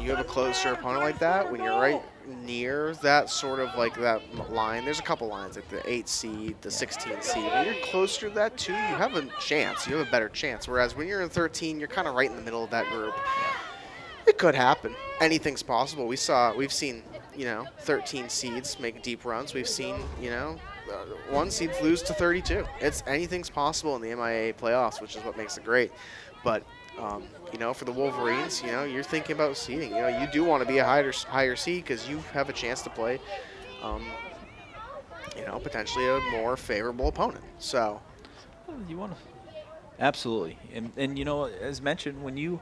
have a closer opponent like that, when you're right near that sort of like that line, there's a couple lines, like the 8 seed, the 16 seed. When you're closer to that too, you have a chance. You have a better chance. Whereas when you're in 13, you're kind of right in the middle of that group. It could happen. Anything's possible. We've seen, you know, 13 seeds make deep runs. We've seen, you know, 1 seeds lose to 32. Anything's possible in the MIA playoffs, which is what makes it great. But you know, for the Wolverines, you know, you're thinking about seeding. You know, you do want to be a higher seed because you have a chance to play, you know, potentially a more favorable opponent. So, You want to, absolutely, and you know, as mentioned, when you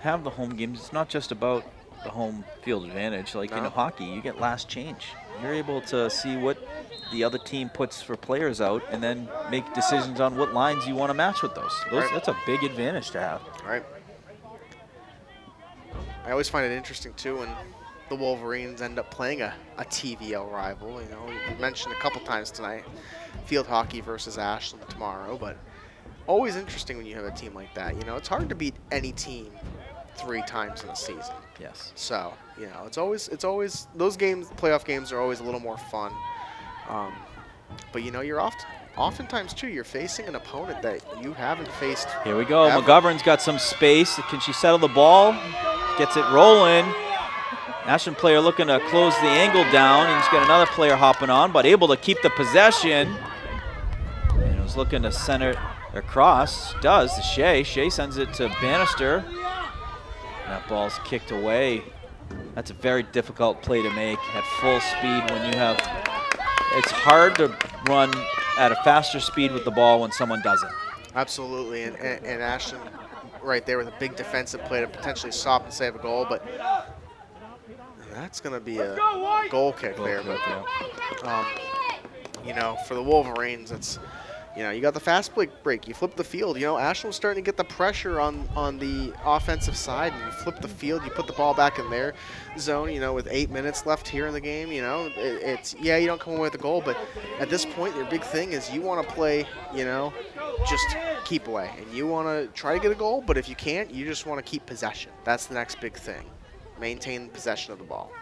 have the home games, it's not just about the home field advantage. Like, you know, hockey, you get last change. You're able to see what the other team puts for players out and then make decisions on what lines you want to match with those. Right. That's a big advantage to have. all right. I always find it interesting too when the Wolverines end up playing a TVL rival. You know, we mentioned a couple times tonight, field hockey versus Ashland tomorrow, but always interesting when you have a team like that. You know, it's hard to beat any team 3 times in a season. Yes. So, you know, it's always those games, playoff games are always a little more fun. But you know, you're oftentimes too, you're facing an opponent that you haven't faced. Here we go. ever. McGovern's got some space. Can she settle the ball? Gets it rolling. Ashland player looking to close the angle down. He's got another player hopping on, but able to keep the possession. And was looking to center across. Does to Shea. Shea sends it to Bannister. That ball's kicked away. That's a very difficult play to make at full speed when you have. It's hard to run at a faster speed with the ball when someone doesn't. Absolutely, and Ashland right there with a big defensive play to potentially stop and save a goal, but that's going to be a goal kick there. But you know, for the Wolverines, it's, you know, you got the fast break. You flip the field. You know, Ashland was starting to get the pressure on the offensive side, and you flip the field. You put the ball back in their zone. You know, with 8 minutes left here in the game. You know, it's yeah, you don't come away with a goal, but at this point, your big thing is you want to play. You know, just keep away, and you want to try to get a goal. But if you can't, you just want to keep possession. That's the next big thing. Maintain possession of the ball.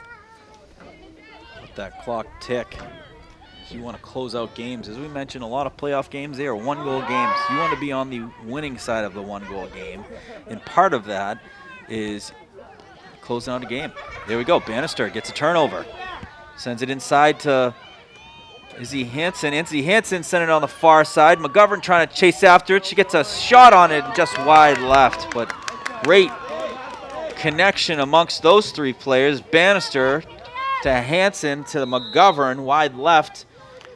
Let that clock tick. You want to close out games. As we mentioned, a lot of playoff games, they are 1-goal games. You want to be on the winning side of the 1-goal game. And part of that is closing out a game. There we go. Bannister gets a turnover. Sends it inside to Izzy Hansen. Izzy Hansen sent it on the far side. McGovern trying to chase after it. She gets a shot on it just wide left. But great connection amongst those 3 players. Bannister to Hansen to McGovern, wide left.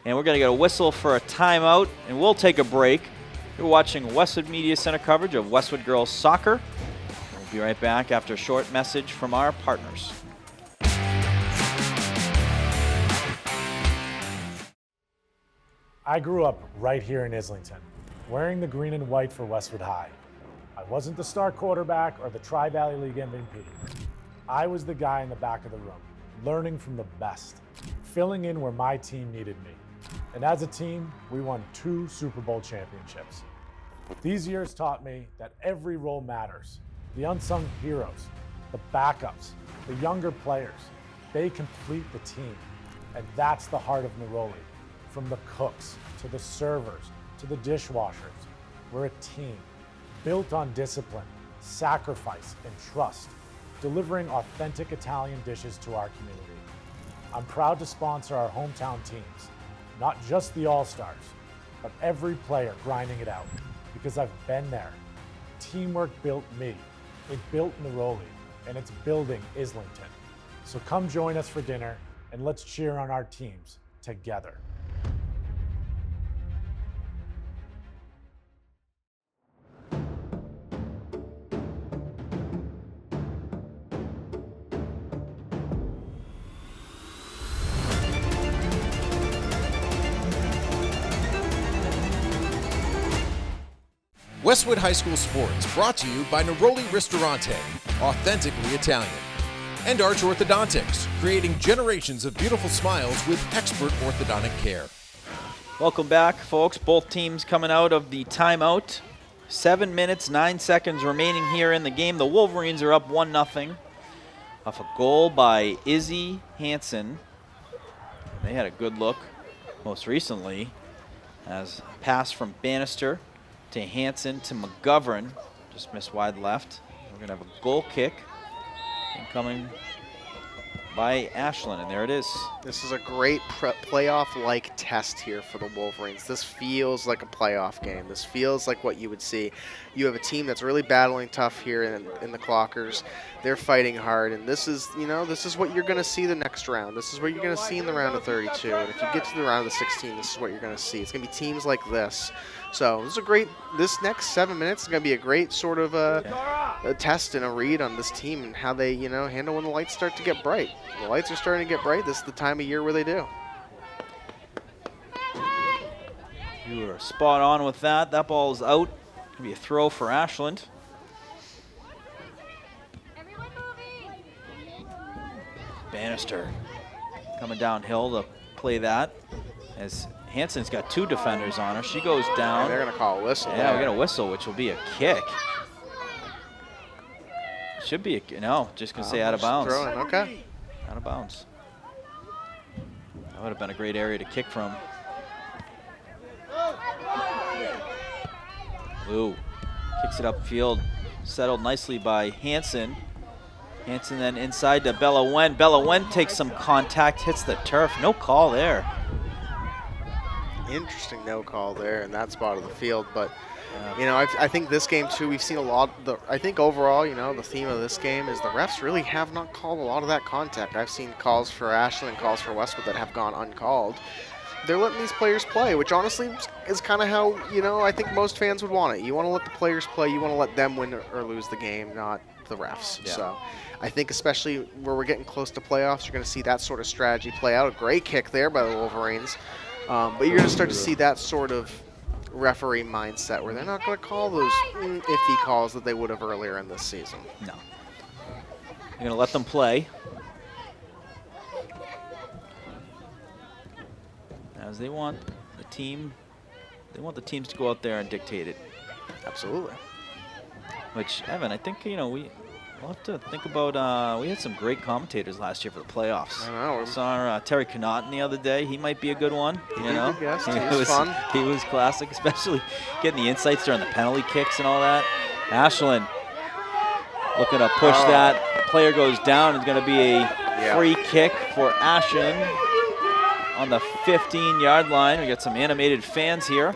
And we're going to get a whistle for a timeout, and we'll take a break. You're watching Westwood Media Center coverage of Westwood Girls Soccer. We'll be right back after a short message from our partners. I grew up right here in Islington, wearing the green and white for Westwood High. I wasn't the star quarterback or the Tri-Valley League MVP. I was the guy in the back of the room, learning from the best, filling in where my team needed me. And as a team, we won 2 Super Bowl championships. These years taught me that every role matters. The unsung heroes, the backups, the younger players, they complete the team. And that's the heart of Neroli. From the cooks, to the servers, to the dishwashers, we're a team, built on discipline, sacrifice, and trust, delivering authentic Italian dishes to our community. I'm proud to sponsor our hometown teams, not just the All-Stars, but every player grinding it out, because I've been there. Teamwork built me, it built Neroli, and it's building Islington. So come join us for dinner, and let's cheer on our teams together. Westwood High School Sports, brought to you by Neroli Ristorante, authentically Italian. And Arch Orthodontics, creating generations of beautiful smiles with expert orthodontic care. Welcome back, folks. Both teams coming out of the timeout. 7 minutes, 9 seconds remaining here in the game. The Wolverines are up 1-0 off a goal by Izzy Hansen. They had a good look most recently as a pass from Bannister to Hansen to McGovern. Just missed wide left. We're going to have a goal kick incoming by Ashland, and there it is. This is a great playoff-like test here for the Wolverines. This feels like a playoff game. This feels like what you would see. You have a team that's really battling tough here in the Clockers. They're fighting hard, and this is, you know, this is what you're going to see the next round. This is what you're going to see in the round of 32. And if you get to the round of 16, this is what you're going to see. It's going to be teams like this. So this is a great. This next 7 minutes is going to be a great sort of a test and a read on this team and how they, you know, handle when the lights start to get bright. The lights are starting to get bright. This is the time of year where they do. You were spot on with that. That ball is out. It'll be a throw for Ashland. Everyone moving. Bannister coming downhill to play that. As Hansen's got 2 defenders on her. She goes down. They're going to call a whistle. Yeah, we're going to whistle, which will be a kick. Should be a, no, just going to say out of bounds. Throwing, okay. Out of bounds. That would have been a great area to kick from. Lou kicks it upfield, settled nicely by Hansen. Hansen then inside to Bella Wen. Bella Wen takes some contact, hits the turf. No call there. Interesting no call there in that spot of the field, but you know, I think this game too, we've seen a lot. I think overall, you know, the theme of this game is the refs really have not called a lot of that contact. I've seen calls for Ashland, calls for Westwood that have gone uncalled. They're letting these players play, which honestly is kind of how, you know, I think most fans would want it. You want to let the players play. You want to let them win or lose the game, not the refs. Yeah. So I think especially where we're getting close to playoffs, you're going to see that sort of strategy play out. A great kick there by the Wolverines. But you're going to start to see that sort of referee mindset where they're not going to call those iffy calls that they would have earlier in this season. No. They're going to let them play. As they want the team, they want the teams to go out there and dictate it. Absolutely. Which, Evan, I think, you know, we'll have to think about, we had some great commentators last year for the playoffs. I know. I saw Terry Connaughton the other day. He might be a good one, you know. Good guest. He was fun. He was classic, especially getting the insights during the penalty kicks and all that. Ashland looking to push that. Player goes down. It's going to be a free kick for Ashland on the 15-yard line. We got some animated fans here.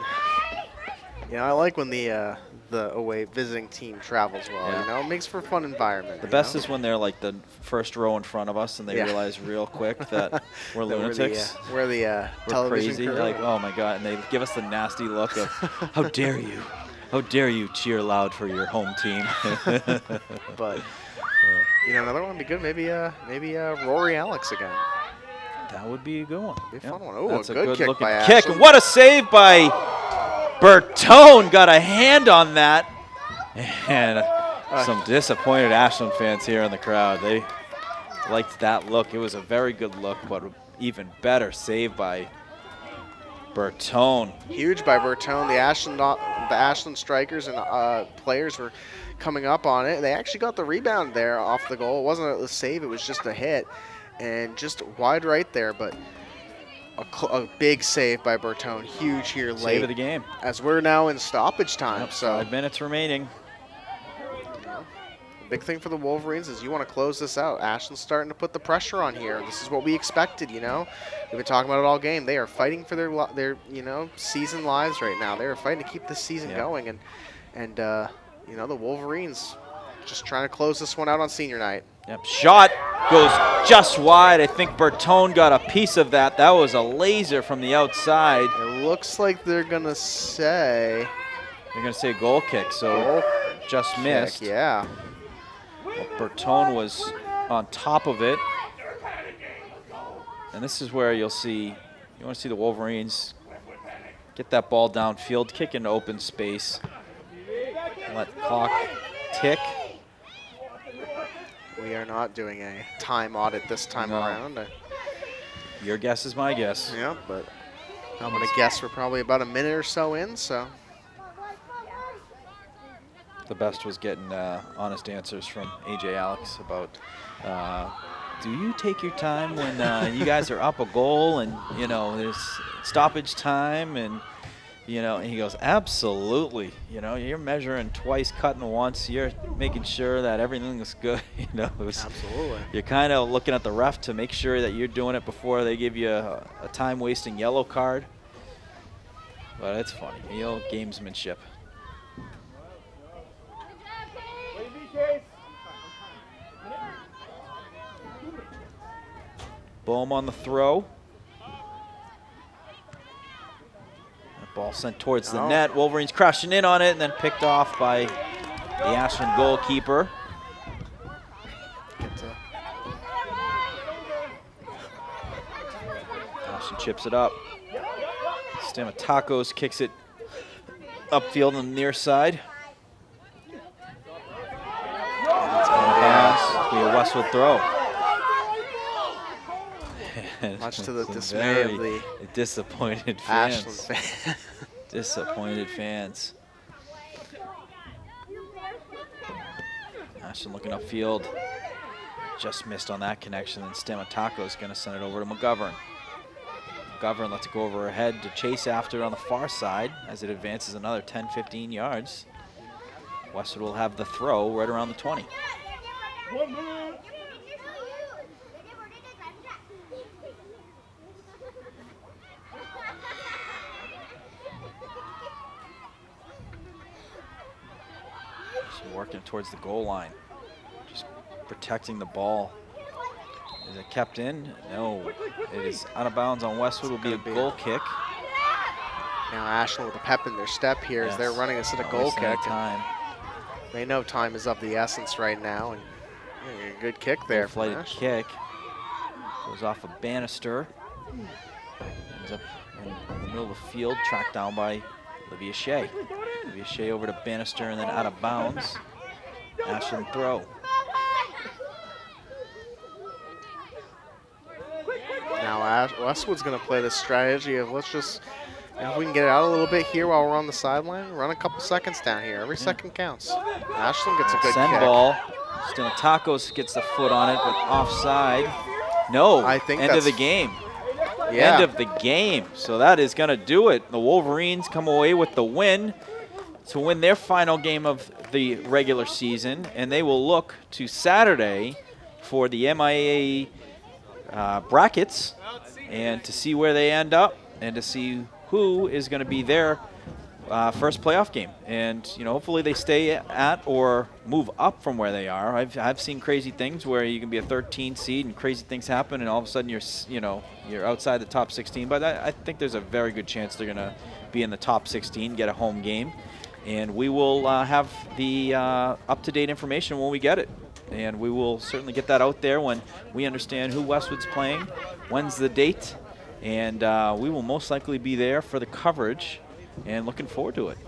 Yeah, I like when the away visiting team travels well. You know, it makes for a fun environment. The best is when they're like the first row in front of us and they realize real quick that we're lunatics. We're we're television crazy. crew. Like, oh my God, and they give us the nasty look of, how dare you? How dare you cheer loud for your home team? But you know, another one would be good. Maybe Rory Alex again. That would be a good one. Be a fun one. Oh, That's a a good kick by kick. Ashland. And what a save by Bertone. Got a hand on that. And some disappointed Ashland fans here in the crowd. They liked that look. It was a very good look, but even better save by Bertone. Huge by Bertone. The Ashland strikers and players were coming up on it. They actually got the rebound there off the goal. It wasn't a save. It was just a hit. And just wide right there, but a big save by Bertone. Huge here late. Save of the game. As we're now in stoppage time. Yep, so 5 minutes remaining. Big thing for the Wolverines is you want to close this out. Ashland's starting to put the pressure on here. This is what we expected, you know. We've been talking about it all game. They are fighting for their you know, season lives right now. They are fighting to keep this season going, and you know, the Wolverines just trying to close this one out on senior night. Yep, shot goes just wide. I think Bertone got a piece of that. That was a laser from the outside. It looks like they're gonna say goal kick, so just missed. Yeah. Well, Bertone was on top of it. And this is where you'll see, you want to see the Wolverines get that ball downfield, kick into open space, let clock tick. We are not doing a time audit this time around. Your guess is my guess. Yeah, but I'm going to guess we're probably about a minute or so in, so. The best was getting honest answers from AJ Alex about, do you take your time when you guys are up a goal and, you know, there's stoppage time and, you know, and he goes, absolutely. You know, you're measuring twice, cutting once. You're making sure that everything is good. You know, Absolutely. You're kind of looking at the ref to make sure that you're doing it before they give you a time-wasting yellow card. But it's funny, you know, gamesmanship. Bohm on the throw. Ball sent towards the net. Wolverines crashing in on it and then picked off by the Ashland goalkeeper. Ashland chips it up. Stamatakos kicks it upfield on the near side. It's going to be a Westwood throw. much to the Some dismay of very the disappointed Ashland fans. fans. Disappointed fans. Ashland looking upfield. Just missed on that connection, and Stamatako is going to send it over to McGovern. McGovern lets it go over her head to chase after it on the far side as it advances another 10-15 yards. Westwood will have the throw right around the 20. Just working towards the goal line. Just protecting the ball. Is it kept in? No. It is out of bounds on Westwood. Will be a goal kick. Now Ashland with a pep in their step here as they're running this at a Not goal wasting any kick. time. They know time is of the essence right now, and yeah, a good kick there. from Flighted Ashland. kick. Goes off a banister. Ends up in the middle of the field, tracked down by Olivia Shea. Olivia Shea over to Bannister and then out of bounds. Ashland throw. Now Westwood's going to play this strategy of let's just, if we can get it out a little bit here while we're on the sideline, run a couple seconds down here. Every second counts. Ashland gets a good Send kick. ball. Stamatacos gets the foot on it, but offside. No, I think end of the that's- game. Yeah. End of the game. So that is going to do it. The Wolverines come away with the win to win their final game of the regular season, and they will look to Saturday for the MIA brackets and to see where they end up and to see who is going to be their first playoff game. And, you know, hopefully they stay at or move up from where they are. I've seen crazy things where you can be a 13 seed and crazy things happen and all of a sudden you're outside the top 16. But I think there's a very good chance they're going to be in the top 16, get a home game. And we will have the up-to-date information when we get it. And we will certainly get that out there when we understand who Westwood's playing, when's the date, and we will most likely be there for the coverage and looking forward to it.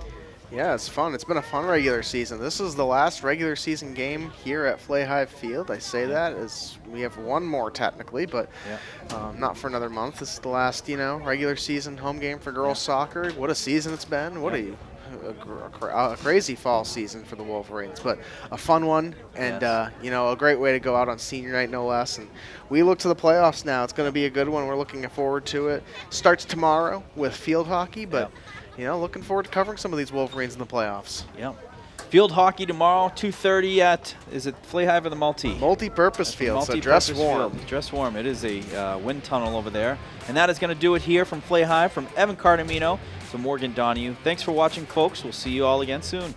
Yeah, it's fun. It's been a fun regular season. This is the last regular season game here at Flayhive Field. I say that as we have one more technically, but not for another month. This is the last, regular season home game for girls soccer. What a season it's been. What a crazy fall season for the Wolverines, but a fun one and, a great way to go out on senior night, no less. And we look to the playoffs now. It's going to be a good one. We're looking forward to it. Starts tomorrow with field hockey, but looking forward to covering some of these Wolverines in the playoffs. Yep. Field hockey tomorrow, 2:30 at, is it Flayhive or the Multi? Multi-purpose field, so dress warm. Dress warm. It is a wind tunnel over there. And that is going to do it here from Flayhive, from Evan Cardamino to Morgan Donahue. Thanks for watching, folks. We'll see you all again soon.